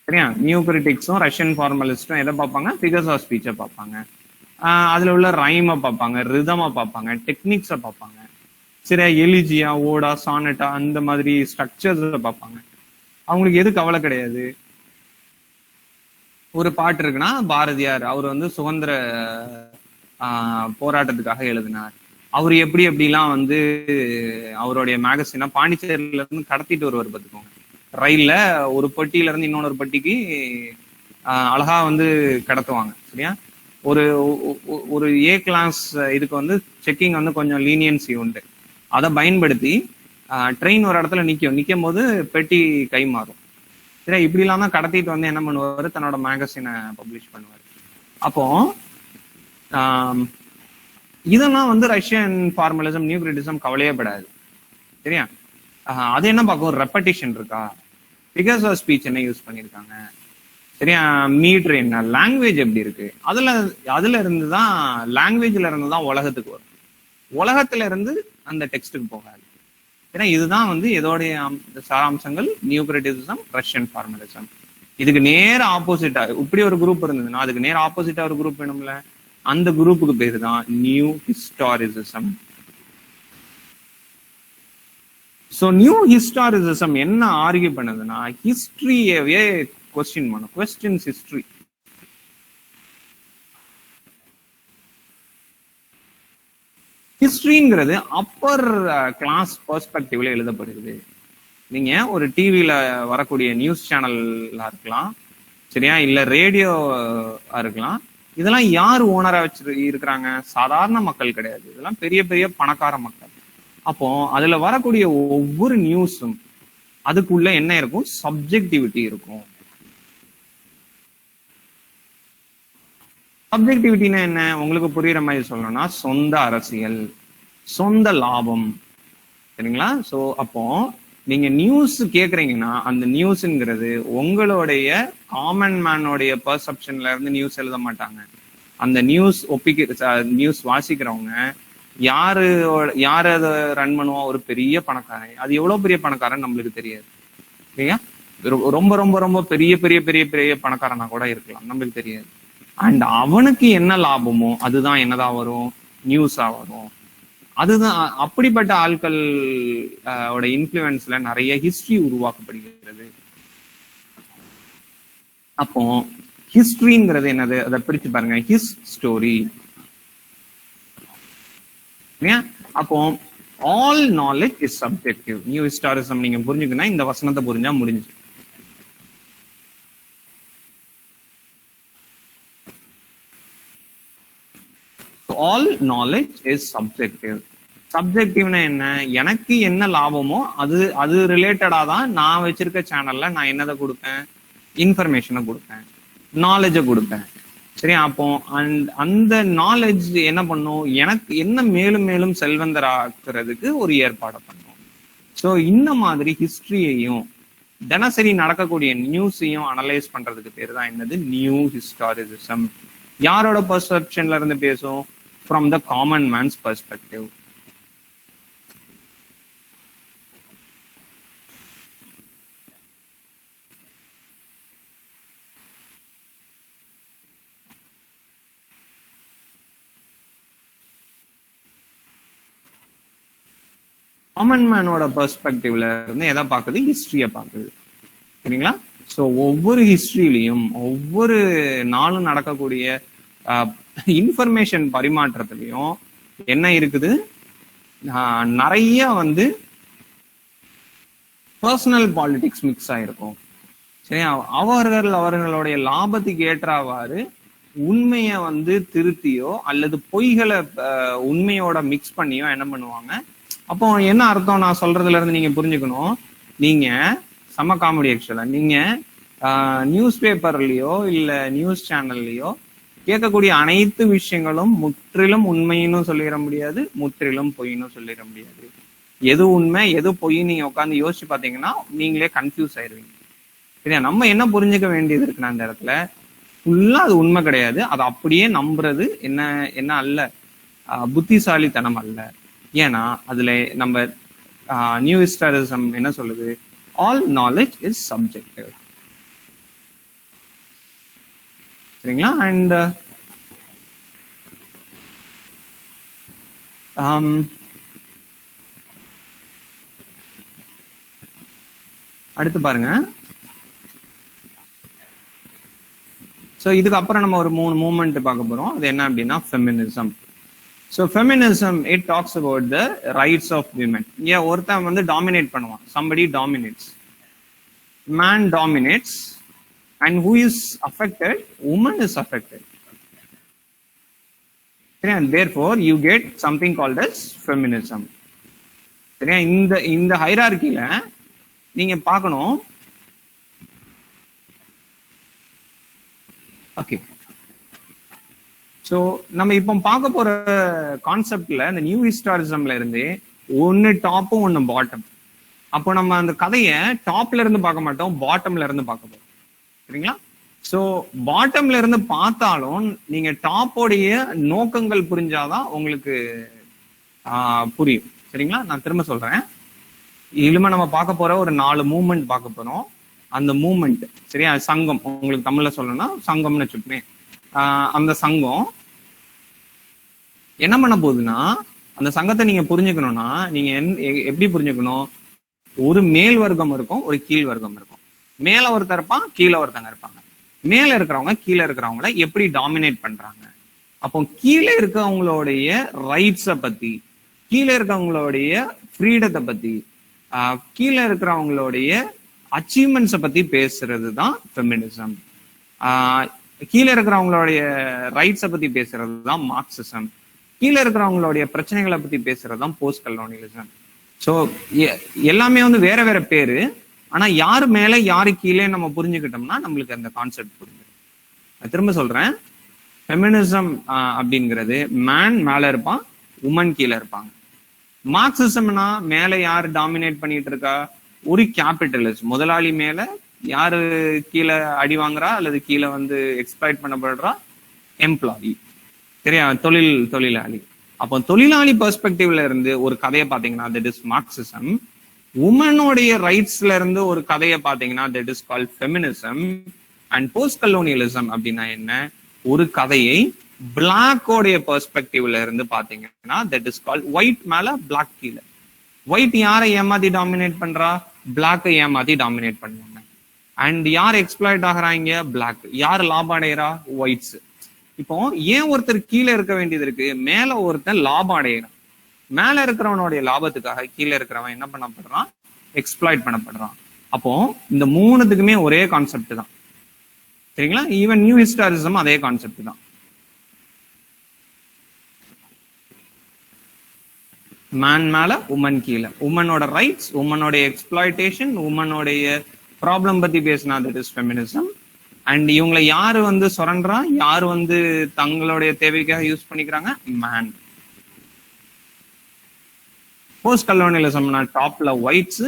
சரியா? நியூ கிரிட்டிக்ஸும் ரஷ்யன் ஃபார்மலிஸ்டும் எதை பார்ப்பாங்க? ஃபிகர்ஸ் ஆஃப் ஸ்பீச்சை பார்ப்பாங்க. அதுல உள்ள ரைமை பார்ப்பாங்க, ரிதமை பார்ப்பாங்க, டெக்னிக்ஸை பார்ப்பாங்க. சரியா? எலிஜியா, ஓடா, சானட்டா அந்த மாதிரி ஸ்ட்ரக்சர்ஸை பார்ப்பாங்க. அவங்களுக்கு எது கவலை கிடையாது. ஒரு பாட்டு இருக்குன்னா பாரதியார் அவர் வந்து சுதந்திர போராட்டத்துக்காக எழுதினார். அவர் எப்படி எப்படிலாம் வந்து அவருடைய மேகசினா பாண்டிச்சேரியில இருந்து கடத்திட்டு வருவார் பார்த்துக்கோங்க. ரயில்ல ஒரு பெட்டியில இருந்து இன்னொரு பெட்டிக்கு அழகா வந்து கடத்துவாங்க. சரியா? ஒரு ஏ கிளாஸ் இதுக்கு வந்து செக்கிங் வந்து கொஞ்சம் லீனியன்சி உண்டு. அதை பயன்படுத்தி ட்ரெயின் ஒரு இடத்துல நிற்கும் போது பெட்டி கை மாறும். சரியா? இப்படி இல்லாம கடத்திட்டு வந்து என்ன பண்ணுவாரு? தன்னோட மேகசினை பப்ளிஷ் பண்ணுவாரு. அப்போ இதெல்லாம் வந்து ரஷ்யன் ஃபார்மலிசம், நியூ கிரிட்டிசிசம் கவலையே படாது. சரியா? அது என்ன பார்க்கும்? ரெப்படிஷன் இருக்கா, ஃபிகர்ஸ் ஆஃப் ஸ்பீச் என்ன யூஸ் பண்ணியிருக்காங்க, சரியா, மீட்டர் என்ன, லாங்குவேஜ் எப்படி இருக்கு, அதுல இருந்து தான், லாங்குவேஜ்ல இருந்து தான் உலகத்துக்கு வரும். உலகத்துல இருந்து அந்த டெக்ஸ்டுக்கு போகாது. ஏன்னா இதுதான் வந்து எதோடைய சாராம்சங்கள்? New criticism, Russian formalism. இதுக்கு நேர ஆப்போசிட்டா இப்படி ஒரு குரூப் இருந்ததுன்னா அதுக்கு நேர ஆப்போசிட்டா ஒரு குரூப் வேணும்ல. அந்த குரூப்புக்கு பேரு தான் new historicism. So new historicism என்ன ஆர்கியூ பண்ணுதுன்னா, ஹிஸ்டரியவே கொஸ்டின் பண்ணும். Questions history. ஹிஸ்டரிங்கிறது அப்பர் கிளாஸ் பெர்ஸ்பெக்டிவ்ல எழுதப்படுது. நீங்க ஒரு டிவில வரக்கூடிய நியூஸ் சேனல்லா இருக்கலாம், சரியா, இல்ல ரேடியோ இருக்கலாம். இதெல்லாம் யார் ஓனரா வச்சு இருக்கிறாங்க? சாதாரண மக்கள் கிடையாது, இதெல்லாம் பெரிய பெரிய பணக்கார மக்கள். அப்போ அதுல வரக்கூடிய ஒவ்வொரு நியூஸும் அதுக்குள்ள என்ன இருக்கும்? சப்ஜெக்டிவிட்டி இருக்கும். சப்ஜெக்டிவிட்டினா என்ன? உங்களுக்கு புரியுற மாதிரி சொல்லணும்னா சொந்த அரசியல், சொந்த லாபம், சரிங்களா? சோ அப்போ நீங்க நியூஸ் கேக்குறீங்கன்னா அந்த நியூஸ்ங்கிறது உங்களுடைய காமன் மேனோடைய பெர்செப்ஷன்ல இருந்து நியூஸ் எழுத மாட்டாங்க. அந்த நியூஸ் நியூஸ் வாசிக்கிறவங்க யாரு அதை ரன் பண்ணுவா? ஒரு பெரிய பணக்காரன். அது எவ்வளவு பெரிய பணக்காரன் நம்மளுக்கு தெரியாது, சரியா? ரொம்ப ரொம்ப ரொம்ப பெரிய பெரிய பெரிய பெரிய பணக்காரனா கூட இருக்கலாம், நம்மளுக்கு தெரியாது. அண்ட் அவனுக்கு என்ன லாபமோ அதுதான் என்னதான் வரும்? நியூஸா வரும். அதுதான் அப்படிப்பட்ட ஆட்கள் இன்ஃப்ளூயன்ஸ்ல நிறைய ஹிஸ்டரி உருவாக்கப்படுகிறது. அப்போ ஹிஸ்டரிங்கிறது என்னது? அதை பிரிச்சு பாருங்க. His story. அப்போ all knowledge is subjective. New historicism நீங்க புரிஞ்சுக்கணும், இந்த வசனத்தை புரிஞ்சா முடிஞ்சு. All knowledge is subjective. சப்ஜெக்டிவ்னா என்ன? எனக்கு என்ன லாபமோ அது ரிலேட்டடா தான் நான் வச்சிருக்க சேனல்ல நான் என்னதை கொடுப்பேன்? இன்ஃபர்மேஷனை கொடுப்பேன், நாலேஜை கொடுப்பேன். சரியா? அப்போ அந்த நாலேஜ் என்ன பண்ணும், எனக்கு என்ன மேலும் மேலும் செல்வந்தராக்குறதுக்கு ஒரு ஏற்பாடை பண்ணும். ஸோ இந்த மாதிரி ஹிஸ்டரியையும் தினசரி நடக்கக்கூடிய நியூஸையும் அனலைஸ் பண்றதுக்கு பேர் தான் என்னது, நியூ ஹிஸ்டாரிசிசம். யாரோட பெர்செப்ஷன்ல இருந்து பேசும்? From the common man's perspective. Common மேனோட பெர்ஸ்பெக்டிவ்ல இருந்து எதை பார்க்குது? ஹிஸ்டரியை பார்க்குது. சரிங்களா? ஸோ ஒவ்வொரு ஹிஸ்டரியிலையும் ஒவ்வொரு நாளும் நடக்கக்கூடிய இன்ஃபர்மேஷன் பரிமாற்றத்திலையும் என்ன இருக்குது, நிறைய வந்து பர்சனல் பாலிடிக்ஸ் மிக்ஸ் ஆயிருக்கும். சரியா? அவர்களுடைய லாபத்துக்கு ஏற்றவாறு உண்மையை வந்து திருத்தியோ அல்லது பொய்களை உண்மையோட மிக்ஸ் பண்ணியோ என்ன பண்ணுவாங்க. அப்போ என்ன அர்த்தம் நான் சொல்றதுல இருந்து நீங்க புரிஞ்சுக்கணும். நீங்க செம காமெடி ஆக்சுவலா, நீங்க நியூஸ் பேப்பர்லயோ இல்ல நியூஸ் சேனல்லையோ கேட்கக்கூடிய அனைத்து விஷயங்களும் முற்றிலும் உண்மைன்னு சொல்லிட முடியாது, முற்றிலும் பொய்ன்னு சொல்லிட முடியாது. எது உண்மை எது பொய் நீங்க உட்காந்து யோசிச்சு பாத்தீங்கன்னா நீங்களே கன்ஃபியூஸ் ஆயிருவீங்க. சரியா? நம்ம என்ன புரிஞ்சுக்க வேண்டியது இருக்குன்னா, அந்த இடத்துல ஃபுல்லா அது உண்மை கிடையாது, அதை அப்படியே நம்புறது என்ன என்ன அல்ல, புத்திசாலித்தனம் அல்ல. ஏன்னா அதுல நம்ம நியூ ஹிஸ்டாரிசம் என்ன சொல்லுது, ஆல் நாலேஜ் இஸ் சப்ஜெக்டிவ். சரிங்களா? அண்ட் அடுத்து பாருங்க. ஸோ இதுக்கு அப்புறம் நம்ம ஒரு 3 மூவ்மெண்ட் பார்க்க போறோம். அது என்ன அப்படின்னா feminism. So feminism, it talks about the rights of women. Yeah, ஒருத்தன் வந்து டாமினேட் பண்ணுவான், somebody dominates, man dominates, and who is affected? Woman is affected. And therefore you get something called as feminism. சரியா? இந்த ஹைரார்கில நீங்க பார்க்கணும். Okay, so நம்ம இப்போ பார்க்க போற கான்செப்ட்ல இந்த நியூ ஹிஸ்டாரிசம்ல இருந்து ஒன்னு டாப்பும் ஒன்னு பாட்டம். அப்போ நம்ம அந்த கதையை டாப்ல இருந்து பார்க்க மாட்டோம், பாட்டம்ல இருந்து பார்க்க போறோம். சரிங்களா? ஸோ பாட்டம்ல இருந்து பார்த்தாலும் நீங்க டாப்போடைய நோக்கங்கள் புரிஞ்சாதான் உங்களுக்கு புரியும். சரிங்களா? நான் திரும்ப சொல்றேன். இனிமே நம்ம பார்க்க போற ஒரு 4 மூவ்மெண்ட் பார்க்க போறோம். அந்த மூவ்மெண்ட் சரியா, சங்கம், உங்களுக்கு தமிழ்ல சொல்லணும்னா சங்கம்னு வச்சுப்பேன். அந்த சங்கம் என்ன பண்ண போகுதுன்னா, அந்த சங்கத்தை நீங்க புரிஞ்சுக்கணும்னா நீங்க எப்படி புரிஞ்சுக்கணும், ஒரு மேல் வர்க்கம் இருக்கும், ஒரு கீழ் வர்க்கம் இருக்கும். மேல ஒருத்தர் இருப்பான், கீழே ஒருத்தங்க இருப்பாங்க. மேல இருக்கிறவங்க கீழே இருக்கிறவங்கள எப்படி டாமினேட் பண்றாங்க. அப்போ கீழே இருக்கவங்களுடைய ரைட்ஸை பத்தி, கீழே இருக்கவங்களுடைய ஃப்ரீடத்தை பத்தி, கீழே இருக்கிறவங்களுடைய அச்சீவ்மெண்ட்ஸை பத்தி பேசுறது தான் ஃபெமினிசம். கீழே இருக்கிறவங்களுடைய ரைட்ஸை பத்தி பேசுறது தான் மார்க்சிசம். கீழே இருக்கிறவங்களுடைய பிரச்சனைகளை பத்தி பேசுறது தான் போஸ்ட் கலோனியலிசம். ஸோ எல்லாமே வந்து வேற வேற பேரு, ஆனா யாரு மேல யாரு கீழே நம்ம புரிஞ்சுக்கிட்டோம்னா நம்மளுக்கு அந்த கான்செப்ட் புரிஞ்சுது. திரும்ப சொல்றேன், ஃபெமினிசம் அப்படிங்கிறது மேன் மேல இருப்பான், உமன் கீழே இருப்பாங்க. மார்க்சிசம்னா மேல யாரு டாமினேட் பண்ணிட்டு இருக்கா, ஒரு கேபிட்டலிஸ்ட் முதலாளி மேல யாரு கீழே அடி வாங்குறா அல்லது கீழே வந்து எக்ஸ்ப்ளாய்ட் பண்ணப்படுறா, எம்ப்ளாயி. சரியா? தொழிலாளி. அப்போ தொழிலாளி பெர்ஸ்பெக்டிவ்ல இருந்து ஒரு கதையை பாத்தீங்கன்னா தட் இஸ் மார்க்சிசம். உமனுடைய ரைட்ஸ்ல இருந்து ஒரு கதையை பாத்தீங்கன்னா that is called feminism. And post colonialism அப்படின்னா என்ன, ஒரு கதையை பிளாக்கோடைய பெர்ஸ்பெக்டிவ்ல இருந்து பாத்தீங்கன்னா தட் இஸ் கால்ட் ஒயிட் மேல பிளாக் கீழே. ஒயிட் யாரை ஏமாத்தி டாமினேட் பண்றா, பிளாக்கை ஏமாத்தி டாமினேட் பண்ணுவாங்க. அண்ட் யார் எக்ஸ்ப்ளாய்ட் ஆகுறாங்க, பிளாக். யார் லாபம் அடைகிறா, ஒயிட்ஸ். இப்போ ஏன் ஒருத்தர் கீழே இருக்க வேண்டியது இருக்கு, மேல ஒருத்தன் லாபம் அடைகிறான். மேல இருக்கிறவனுடைய லாபத்துக்காக கீழே இருக்கிறவன் என்ன பண்ணப்படுறான், எக்ஸ்ப்ளாய்ட் பண்ணப்படுறான். அப்போ இந்த 3த்துக்குமே ஒரே கான்செப்ட் தான். சரிங்களா? ஈவன் நியூ ஹிஸ்டாரிசம் அதே கான்செப்ட் தான். மேன் மேல உமன் கீழே, உமனோட ரைட்ஸ், உமனோட எக்ஸ்ப்ளாய்டேஷன், உமனோடைய ப்ராப்ளம் பத்தி பேசினா தட் இஸ் ஃபெமினிசம். அண்ட் இவங்களை யாரு வந்து சுரண்டா, யாரு வந்து தங்களுடைய தேவைக்காக யூஸ் பண்ணிக்கிறாங்க, மேன். போஸ்ட் கலோனியலிசம்னா டாப்ல ஒயிட்ஸ்,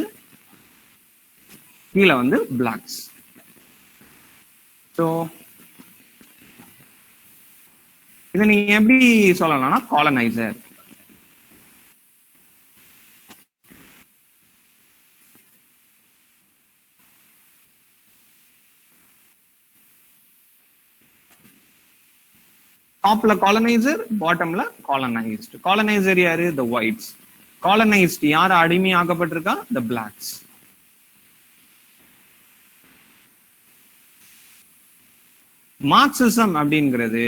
கீழே வந்து பிளாக்ஸ். ஸோ இதை நீங்க எப்படி சொல்லலாம்னா காலனைசர். டாப்ல காலனைசர், பாட்டம்ல காலனைஸ்ட். காலனைசர் யாரு? த ஒயிட்ஸ். காலனைஸ்ட் யாரு அடிமையாக்கப்பட்டிருக்கா? த பிளாக்ஸ். மார்க்சிசம் அப்படிங்கிறது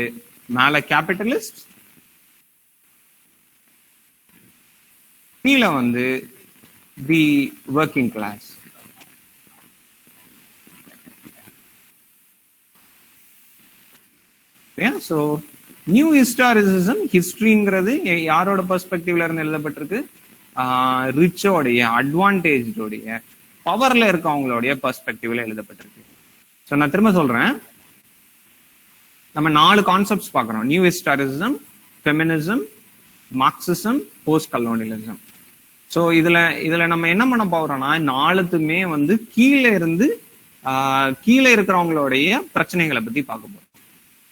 மேல கேபிட்டலிஸ்ட், கீழே வந்து தி working class. So new historicism, ஹிஸ்டரிங்கிறது யாரோட பெர்ஸ்பெக்டிவ்ல இருந்து எழுதப்பட்டிருக்கு? ரிச்சோடைய, அட்வான்டேஜோடைய, பவர்ல இருக்கவங்களுடைய பெர்ஸ்பெக்டிவ்ல எழுதப்பட்டிருக்கு. ஸோ நான் திரும்ப சொல்றேன், நம்ம 4 கான்செப்ட்ஸ் பார்க்கறோம். New historicism, feminism, Marxism, post colonialism. So இதுல நம்ம என்ன பண்ண போறோம்னா, 4த்துமே வந்து கீழே இருக்கிறவங்களுடைய பிரச்சனைகளை பத்தி பார்க்க போறோம்.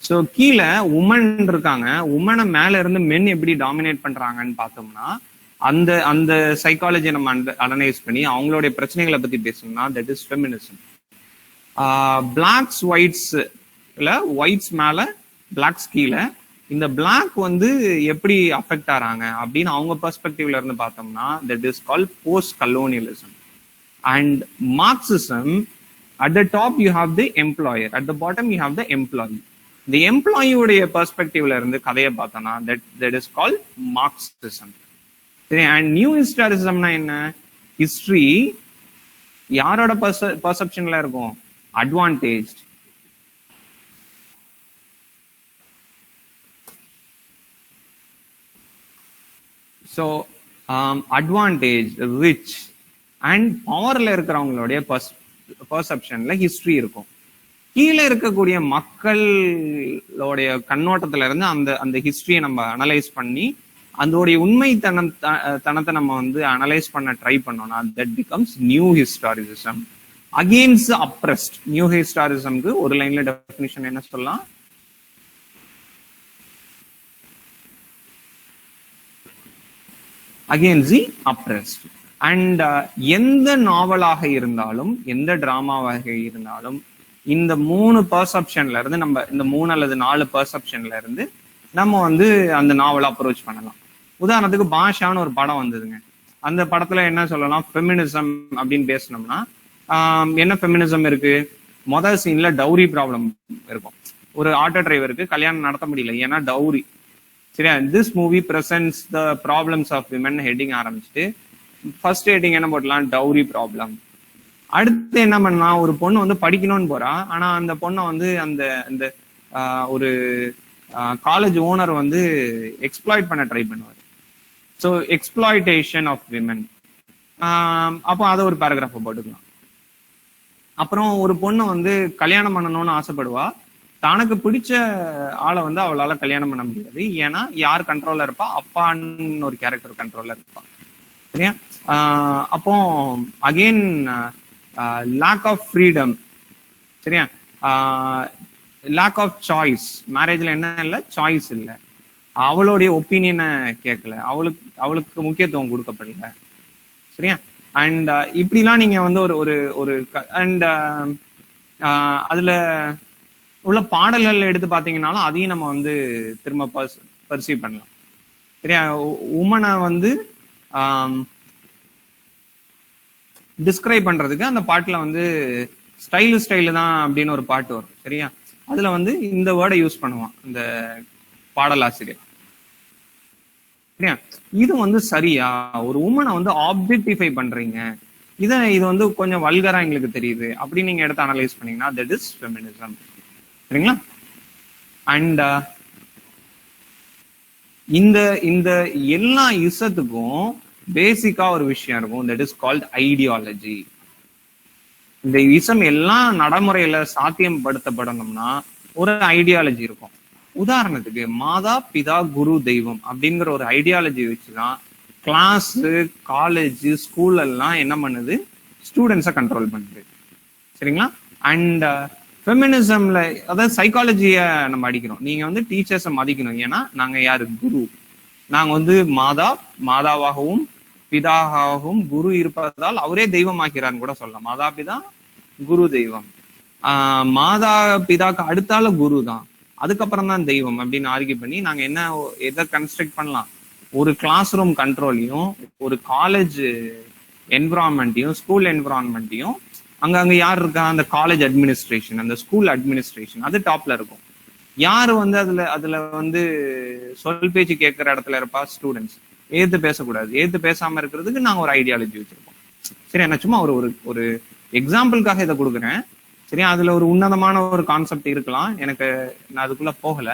ஸோ கீழே உமன் இருக்காங்க, உமனை மேல இருந்து மென் எப்படி டாமினேட் பண்றாங்கன்னு பார்த்தோம்னா, அந்த சைக்காலஜி நம்ம அனலைஸ் பண்ணி அவங்களுடைய பிரச்சனைகளை பத்தி பேசணும்னா தட் இஸ் ஃபெமினிசம். பிளாக்ஸ் ஒயிட்ஸ்ல, ஒயிட்ஸ் மேல பிளாக்ஸ் கீழே, இந்த பிளாக் வந்து எப்படி அஃபெக்ட் ஆறாங்க அப்படின்னு அவங்க பெர்ஸ்பெக்டிவ்ல இருந்து பார்த்தோம்னா that is called post colonialism. And Marxism, at the top you have the employer, at the bottom you have the employee. The employee உடைய பெர்ஸ்பெக்டிவ்ல இருந்து கதையை பார்த்தோம்னா that is called Marxism. And new ஹிஸ்டாரிசம்னா என்ன? ஹிஸ்டரி யாரோட பர்செப்ஷன்ல இருக்கும்? Advantage. So advantage, rich and பவர்ல இருக்கிறவங்களுடைய பர்செப்ஷன்ல ஹிஸ்டரி இருக்கும். கீழே இருக்கக்கூடிய மக்களோடைய கண்ணோட்டத்துல இருந்து அந்த ஹிஸ்டரியை நம்ம அனலைஸ் பண்ணி அதோடைய உண்மைத்தனத்தை நம்ம வந்து அனலைஸ் பண்ண ட்ரை பண்ணோம்னா that becomes new historicism. Against oppressed. New ஹிஸ்டாரிசம்க்கு ஒரு லைன்ல டெஃபினிஷன் என்ன சொல்லலாம்? Against the abreast. அண்ட் எந்த நாவலாக இருந்தாலும், எந்த டிராமாவாக இருந்தாலும், இந்த 3 பெர்செப்ஷன்ல இருந்து நம்ம, இந்த 3 அல்லது 4 பெர்செப்ஷன்ல இருந்து நம்ம வந்து அந்த நாவலை அப்ரோச் பண்ணலாம். உதாரணத்துக்கு பாஷான்னு ஒரு படம் வந்ததுங்க. அந்த படத்துல என்ன சொல்லலாம்? ஃபெமினிசம் அப்படின்னு பேசணும்னா என்ன ஃபெமினிசம் இருக்கு? மொதல் சீன்ல டவுரி ப்ராப்ளம் இருக்கும். ஒரு ஆட்டோ டிரைவருக்கு கல்யாணம் நடத்த முடியல, ஏன்னா டவுரி. சரியா? This movie presents the problems of women heading ஆரம்பிச்சுட்டு ஃபர்ஸ்ட் ஹெட்டிங் என்ன போட்டலாம்? Dowry problem. அடுத்து என்ன பண்ணலாம்? ஒரு பொண்ணு வந்து படிக்கணும்னு போறா, ஆனா அந்த பொண்ணை வந்து அந்த ஒரு காலேஜ் ஓனர் வந்து எக்ஸ்ப்ளாய்ட் பண்ண ட்ரை பண்ணுவார். So exploitation of women. அப்போ அதை ஒரு பேராகிராஃபை போட்டுக்கலாம். அப்புறம் ஒரு பொண்ணு வந்து கல்யாணம் பண்ணணும்னு ஆசைப்படுவா, தனக்கு பிடிச்ச ஆளை வந்து அவளால கல்யாணம் பண்ண முடியாது, ஏன்னா யார் கண்ட்ரோல்ல இருப்பா? அப்பான்னு ஒரு கேரக்டர் கண்ட்ரோல்ல இருப்பா. சரியா? அப்போ அகெயின் லேக் ஆஃப் ஃப்ரீடம். சரியா? Lack of choice. மேரேஜ்ல என்ன இல்லை? சாய்ஸ் இல்லை. அவளுடைய ஒப்பீனியனை கேட்கல, அவளுக்கு முக்கியத்துவம் கொடுக்கப்படல. சரியா? அண்ட் இப்படிலாம் நீங்க வந்து ஒரு அண்ட் அதுல உள்ள பாடல்கள் எடுத்து பாத்தீங்கன்னாலும் அதையும் நம்ம வந்து திரும்ப பர்சீவ் பண்ணலாம். சரியா? உமனை வந்து டிஸ்கிரைப் பண்றதுக்கு அந்த பாட்டுல வந்து ஸ்டைலு தான் அப்படின்னு ஒரு பாட்டு வரும். சரியா? அதுல வந்து இந்த வேர்டை யூஸ் பண்ணுவான் இந்த பாடலாசிரியர். சரியா? இது வந்து சரியா? ஒரு உமனை வந்து ஆப்ஜெக்டிஃபை பண்றீங்க, இது வந்து கொஞ்சம் வல்கரா எங்களுக்கு தெரியுது அப்படி நீங்க எடுத்து அனலைஸ் பண்ணீங்கன்னா தட் இஸ் ஃபெமினிசம். சரிங்களா? அண்ட் இந்த எல்லா இசத்துக்கும் பேசிக்கா ஒரு விஷயம் இருக்கும், தட் இஸ் கால்ட் ஐடியாலஜி. இந்த இசம் எல்லாம் நடைமுறையில சாத்தியப்படுத்தப்படணும்னா ஒரு ஐடியாலஜி இருக்கும். உதாரணத்துக்கு மாதா பிதா குரு தெய்வம் அப்படிங்கிற ஒரு ஐடியாலஜி வச்சுதான் கிளாஸ், காலேஜ், ஸ்கூல் எல்லாம் என்ன பண்ணுது, ஸ்டூடெண்ட்ஸை கண்ட்ரோல் பண்ணுது. சரிங்களா? அண்ட் ஃபெமினிசம்ல, அதாவது சைக்காலஜிய நம்ம அடிக்கிறோம். நீங்க வந்து டீச்சர்ஸை மதிக்கணும், ஏன்னா நாங்க யாரு, குரு. நாங்க வந்து மாதாவாகவும் பிதாவாகவும் குரு இருப்பதால் அவரே தெய்வமாக்கிறான்னு கூட சொல்லலாம். மாதா பிதா குரு தெய்வம். மாதா பிதாக்கு அடுத்தால குரு தான், அதுக்கப்புறம் தான் தெய்வம் அப்படின்னு ஆர்கியூ பண்ணி நாங்க என்ன எதை கன்ஸ்ட்ரக்ட் பண்ணலாம், ஒரு கிளாஸ் ரூம் கண்ட்ரோலையும், ஒரு காலேஜ் என்விரான்மெண்ட்டையும், ஸ்கூல் என்விரான்மெண்ட்டையும், அங்க யார் இருக்கா, அந்த காலேஜ் அட்மினிஸ்ட்ரேஷன், அந்த ஸ்கூல் அட்மினிஸ்ட்ரேஷன், அது டாப்ல இருக்கும். யாரு வந்து அதுல வந்து சொல் பேச்சு கேட்கிற இடத்துல இருப்பா, ஸ்டூடெண்ட்ஸ். ஏத்து பேசக்கூடாது, ஏத்து பேசாம இருக்கிறதுக்கு நாங்க ஒரு ஐடியாலஜி வச்சிருக்கோம். சரி, நான் சும்மா ஒரு ஒரு எக்ஸாம்பிளுக்காக இதை கொடுக்குறேன். சரி, அதுல ஒரு உன்னதமான ஒரு கான்செப்ட் இருக்கலாம், எனக்கு நான் அதுக்குள்ள போகல.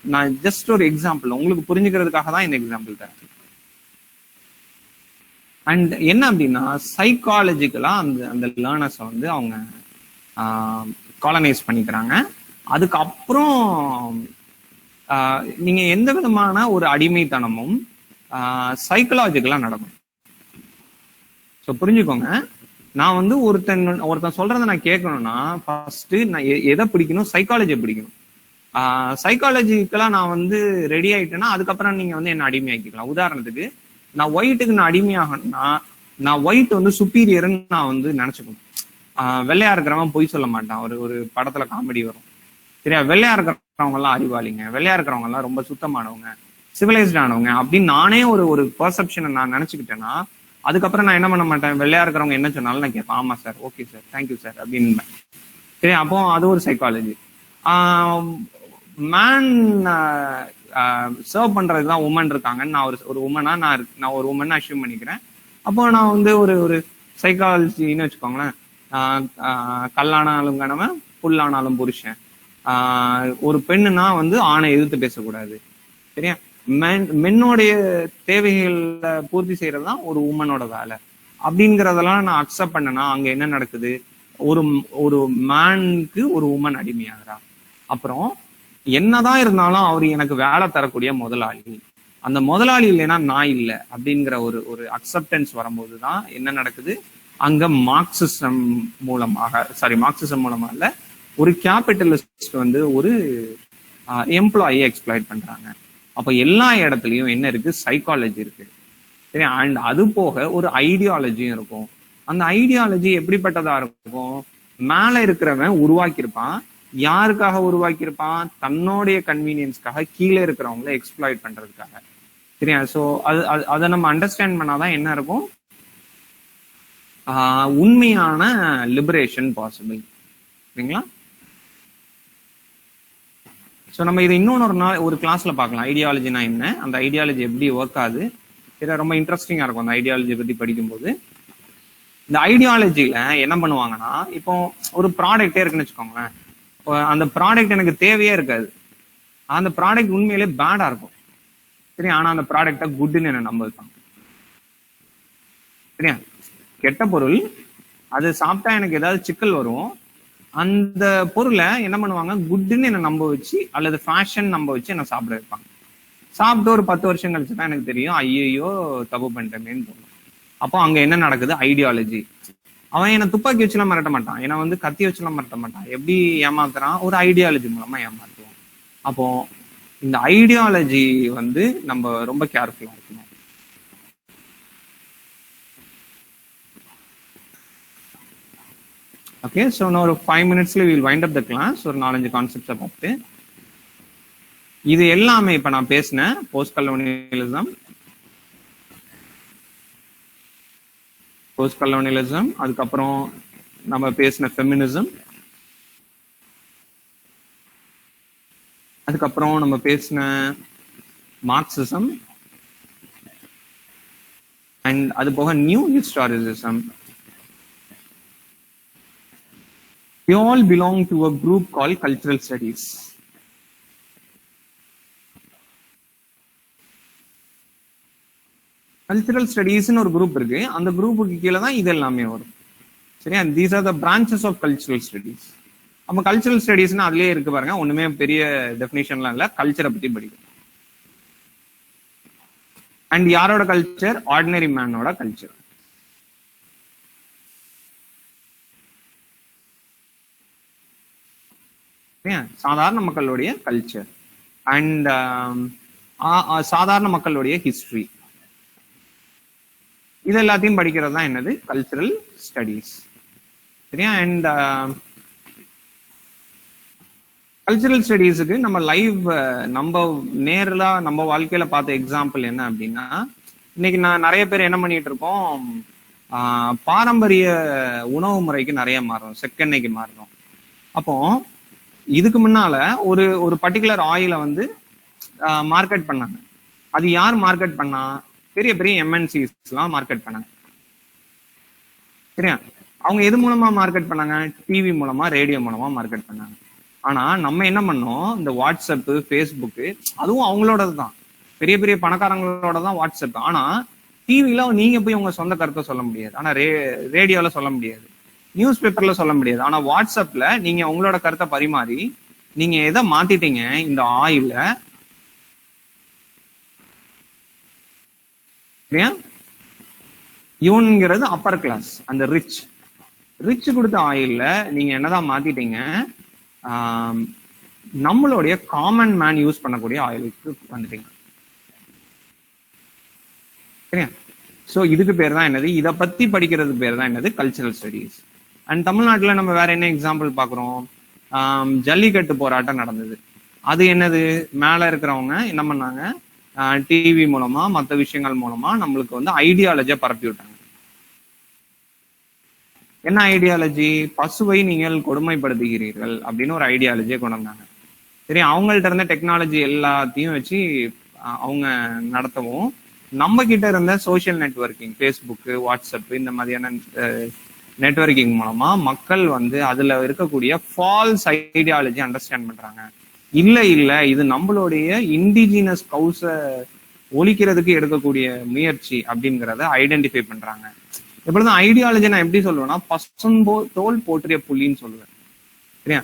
நான் ஜஸ்ட் ஒரு எக்ஸாம்பிள் உங்களுக்கு புரிஞ்சுக்கிறதுக்காக தான் இந்த எக்ஸாம்பிள் தரேன். அண்ட் என்ன அப்படின்னா, சைக்காலஜிக்கலா அந்த அந்த லேர்னர்ஸை வந்து அவங்க காலனைஸ் பண்ணிக்கிறாங்க. அதுக்கப்புறம் நீங்க எந்த விதமான ஒரு அடிமைத்தனமும் சைக்கலாஜிக்கலா நடக்கும். ஸோ புரிஞ்சுக்கோங்க, நான் வந்து ஒருத்தன் சொல்றதை நான் கேட்கணும்னா ஃபர்ஸ்ட் நான் எதை பிடிக்கணும், சைக்காலஜியை பிடிக்கணும். சைக்காலஜிக்கலா நான் வந்து ரெடி ஆயிட்டேன்னா அதுக்கப்புறம் நீங்க வந்து என்ன அடிமையாக்கிக்கலாம். உதாரணத்துக்கு, நான் ஒயிட்டுக்கு நான் அடிமையாகணும்னா நான் ஒயிட் வந்து சுப்பீரியர்னு நான் வந்து நினைச்சுக்கணும். வெள்ளையா இருக்கிறவன் பொய் சொல்ல மாட்டான். ஒரு படத்துல காமெடி வரும், சரியா? வெள்ளையா இருக்கிறவங்க எல்லாம் அறிவாளிங்க, வெள்ளையா இருக்கிறவங்க எல்லாம் ரொம்ப சுத்தமானவங்க, சிவிலைஸ்ட் ஆனவங்க அப்படின்னு நானே ஒரு பெர்செப்ஷனை நான் நினைச்சுக்கிட்டேன்னா அதுக்கப்புறம் நான் என்ன பண்ண மாட்டேன், வெள்ளையா இருக்கிறவங்க என்ன சொன்னாலும் நான் கேட்பேன், ஆமா sir, okay sir, thank you sir அப்படின்னு. சரி, அப்போ அது ஒரு சைக்காலஜி. மேன் சர்வ் பண்றதுதான் உமன் இருக்காங்கன்னு நான் ஒரு உமனா நான் ஒரு உமன் அஷ்யூம் பண்ணிக்கிறேன். அப்போ நான் வந்து ஒரு சைக்காலஜின்னு வச்சுக்கோங்களேன். கல்லானாலும் கணவன், புல்லானாலும் புருஷன். ஒரு பெண்ணுனா வந்து ஆணை எதிர்த்து பேசக்கூடாது, சரியா? மென்னோடைய தேவைகளை பூர்த்தி செய்யறதுதான் ஒரு உமனோட வேலை அப்படிங்கிறதெல்லாம் நான் அக்செப்ட் பண்ணனா அங்க என்ன நடக்குது, ஒரு மேனுக்கு ஒரு உமன் அடிமையாகிறா. அப்புறம் என்னதான் இருந்தாலும் அவர் எனக்கு வேலை தரக்கூடிய முதலாளி, அந்த முதலாளி இல்லைன்னா நான் இல்லை அப்படிங்கிற ஒரு அக்செப்டன்ஸ் வரும்போதுதான் என்ன நடக்குது, அங்க மார்க்சிசம் மூலமாக இல்ல, ஒரு கேபிட்டலிஸ்ட் வந்து ஒரு எம்ப்ளாயை எக்ஸ்ப்ளாய்ட் பண்றாங்க. அப்ப எல்லா இடத்துலயும் என்ன இருக்கு, சைக்காலஜி இருக்கு, சரி. அண்ட் அது போக ஒரு ஐடியாலஜியும் இருக்கும். அந்த ஐடியாலஜி எப்படிப்பட்டதா இருக்கும், மேல இருக்கிறவன் உருவாக்கியிருப்பான். யாருக்காக உருவாக்கியிருப்பான், தன்னுடைய கன்வீனியன்ஸ்க்காக கீழே இருக்கிறவங்கள எக்ஸ்ப்ளாய்ட் பண்றதுக்காக, சரியா? ஸோ அதை நம்ம அண்டர்ஸ்டாண்ட் பண்ணாதான் என்ன இருக்கும், உண்மையான லிபரேஷன் பாசிபிள், சரிங்களா? ஸோ நம்ம இதை இன்னொன்று ஒரு கிளாஸ்ல பார்க்கலாம், ஐடியாலஜினா என்ன, அந்த ஐடியாலஜி எப்படி ஒர்க் ஆகுது. இதை ரொம்ப இன்ட்ரெஸ்டிங்கா இருக்கும் அந்த ஐடியாலஜி பத்தி படிக்கும்போது. இந்த ஐடியாலஜியில என்ன பண்ணுவாங்கன்னா, இப்போ ஒரு ப்ராடக்டே இருக்குன்னு வச்சுக்கோங்களேன். அந்த ப்ராடக்ட் எனக்கு தேவையே இருக்காது, அந்த ப்ராடக்ட் உண்மையிலே பேடா இருக்கும், சரி. ஆனா அந்த ப்ராடக்டை குட்னு என்ன நம்ப வைப்பாங்க, சரியா? கெட்ட பொருள், அது சாப்பிட்டா எனக்கு ஏதாவது சிக்கல் வரும், அந்த பொருளை என்ன பண்ணுவாங்க, குட்னு என்ன நம்ப வச்சு அல்லது ஃபேஷன் நம்ப வச்சு என்ன சாப்பிட வைப்பாங்க. சாப்பிட்டு ஒரு 10 வருஷம் கழிச்சு தான் எனக்கு தெரியும், ஐயோ தப்பு பண்ணிட்டேன்னு தோணும். அப்போ அங்க என்ன நடக்குது, ஐடியாலஜி. அவன் என்ன துப்பாக்கி வச்சுலாம் மிரட்ட மாட்டான், ஏன்னா வந்து கத்தி வச்சுலாம் மிரட்ட மாட்டான். எப்படி ஏமாத்துறான், ஒரு ஐடியாலஜி மூலமா ஏமாத்துவான். அப்போ இந்த ஐடியாலஜி வந்து நம்ம ரொம்ப கேர்ஃபுல்லா இருக்கணும். ஓகே, ஸோ நான் ஒரு 5 minutesல will wind up the class. ஒரு 4-5 கான்செப்ட்ஸை பார்த்து, இது எல்லாமே இப்ப நான் பேசினேன் போஸ்ட் கலோனியலிசம், அதுக்கப்புறம் நம்ம பேசின ஃபெமினிசம், அதுக்கப்புறம் நம்ம பேசின மார்க்சிசம், அண்ட் அது போக new historicism. We all belong to a group called cultural studies. Cultural ஸ்டடீஸ்னு ஒரு குரூப் இருக்கு, அந்த குரூப்புக்கு கீழே தான் இது எல்லாமே வரும், சரியா? These are the branches of cultural studies. அப்ப கல்ச்சுரல் ஸ்டடீஸ்னா அதுலயே இருக்கு பாருங்க, ஒண்ணுமே பெரிய டெஃபினிஷன்லாம் இல்ல, கல்ச்சரை பத்தி படிக்கும். அண்ட் யாரோட கல்ச்சர்? Ordinary மேனோட culture. சாதாரண மக்களுடைய கல்ச்சர் அண்ட் சாதாரண மக்களுடைய ஹிஸ்டரி, இது எல்லாத்தையும் படிக்கிறது தான் என்னது? Cultural studies. சரியா? அண்ட் கல்ச்சுரல் ஸ்டடீஸுக்கு நம்ம லைவ் நம்ம நேரில் நம்ம வாழ்க்கையில பார்த்த எக்ஸாம்பிள் என்ன அப்படின்னா, இன்னைக்கு நான் நிறைய பேர் என்ன பண்ணிட்டு இருக்கோம், பாரம்பரிய உணவு முறைக்கு நிறைய மாறுறோம், செக்கெண்ணெய்க்கு மாறுறோம். அப்போ இதுக்கு முன்னால ஒரு ஒரு பர்டிகுலர் ஆயிலை வந்து மார்க்கெட் பண்ணாங்க. அது யார் மார்க்கெட் பண்ணா? பெரிய பெரிய எம்என்சிஸ்லாம் மார்க்கெட் பண்ணாங்க. சரியா? அவங்க எது மூலமா மார்க்கெட் பண்ணாங்க? டிவி மூலமா, ரேடியோ மூலமா மார்க்கெட் பண்ணாங்க. ஆனா நம்ம என்ன பண்ணோம், இந்த வாட்ஸ்அப், ஃபேஸ்புக்கு, அதுவும் அவங்களோடது தான், பெரிய பெரிய பணக்காரங்களோட தான் வாட்ஸ்அப். ஆனா டிவில நீங்க போய் உங்க சொந்த கருத்தை சொல்ல முடியாது, ஆனா ரேடியோல சொல்ல முடியாது, நியூஸ் பேப்பர்ல சொல்ல முடியாது. ஆனா வாட்ஸ்அப்ல நீங்க உங்களோட கருத்தை பரிமாறி நீங்க எதை மாத்திட்டீங்க? இந்த ஆயில இவன்ங்கிறது அப்பர் கிளாஸ், அந்த ரிச் கொடுத்த ஆயில்ல நீங்க என்னதான் மாத்திட்டீங்க? நம்மளுடைய காமன் மேன் யூஸ் பண்ணக்கூடிய ஆயிலுக்கு வந்துட்டீங்க. சரியா? சோ இதுக்கு பேர் தான் என்னது? இதை பத்தி படிக்கிறதுக்கு பேர் தான் என்னது? Cultural studies. அண்ட் தமிழ்நாட்டுல நம்ம வேற என்ன எக்ஸாம்பிள் பாக்குறோம்? ஜல்லிக்கட்டு போராட்டம் நடந்தது. அது என்னது? மேல இருக்கிறவங்க என்ன பண்ணாங்க? டிவி மூலமா, மற்ற விஷயங்கள் மூலமா நம்மளுக்கு வந்து ஐடியாலஜியை பரப்பி விட்டாங்க. என்ன ஐடியாலஜி? பசுவை நீங்கள் கொடுமைப்படுத்துகிறீர்கள் அப்படின்னு ஒரு ஐடியாலஜியை கொண்டு வந்தாங்க. சரி, அவங்கள்ட்ட இருந்த டெக்னாலஜி எல்லாத்தையும் வச்சு அவங்க நடத்தவும், நம்ம கிட்ட இருந்த சோசியல் நெட்வொர்க்கிங், ஃபேஸ்புக்கு, வாட்ஸ்அப், இந்த மாதிரியான நெட்வொர்க்கிங் மூலமா மக்கள் வந்து அதுல இருக்கக்கூடிய ஃபால்ஸ் ஐடியாலஜி அண்டர்ஸ்டாண்ட் பண்றாங்க. இல்ல இது நம்மளுடைய இண்டிஜினஸ் கவுஸை ஒழிக்கிறதுக்கு எடுக்கக்கூடிய முயற்சி அப்படிங்கிறத ஐடென்டிஃபை பண்றாங்க. இப்படிதான் ஐடியாலஜி நான் எப்படி சொல்லுவேன்னா, பசுந்தோல் போற்றிய புலின்னு சொல்லுவேன். சரியா?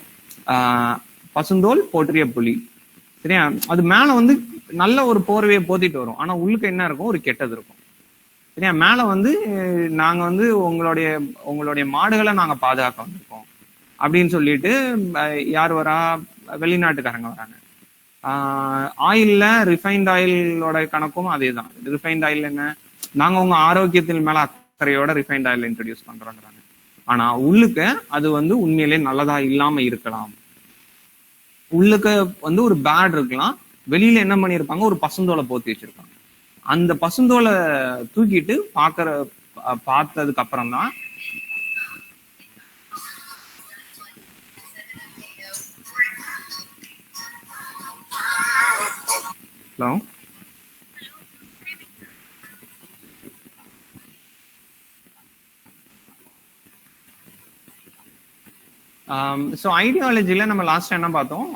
பசுந்தோல் போற்றிய புலி. சரியா? அது மேல வந்து நல்ல ஒரு போர்வையை போத்திட்டு வரும், ஆனா உள்ளுக்கு என்ன இருக்கும்? ஒரு கெட்டது இருக்கும். சரியா? மேல வந்து நாங்க வந்து உங்களுடைய மாடுகளை நாங்க பாதுகாக்க வந்திருக்கோம் அப்படின்னு சொல்லிட்டு யார் வரா? வெளிநாட்டுக்காரங்க வராங்க. ஆயில்ல ரிஃபைன்ட் ஆயிலோட கணக்கும் அதே தான். ரிஃபைன்ட் ஆயில் என்ன? நாங்க உங்க ஆரோக்கியத்தின் மேல அக்கறையோட ரிஃபைன்ட் ஆயில் இன்ட்ரடியூஸ் பண்றோங்கிறாங்க. ஆனா உள்ளுக்க அது வந்து உண்மையிலே நல்லதா இல்லாம இருக்கலாம். உள்ளுக்க வந்து ஒரு பேட் இருக்கலாம். வெளியில என்ன பண்ணிருப்பாங்க? ஒரு பசுந்தோலை போத்தி வச்சிருப்பாங்க. அந்த பசுந்தோலை தூக்கிட்டு பார்த்ததுக்கு அப்புறம் தான் ஹலோ ஸோ ஐடியாலஜில நம்ம லாஸ்ட் என்ன பார்த்தோம்?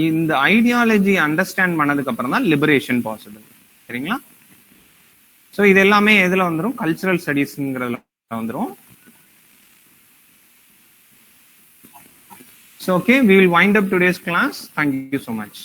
இந்த ஐடியாலஜி அண்டர்ஸ்டாண்ட் பண்ணதுக்கு அப்புறம் தான் லிபரேஷன் பாசிபிள். சரிங்களா? ஸோ இது எல்லாமே எதுல வந்துடும்? கல்ச்சுரல் ஸ்டடீஸ்ங்கிறதுல வந்துடும். So okay, we will wind up today's class. Thank you so much.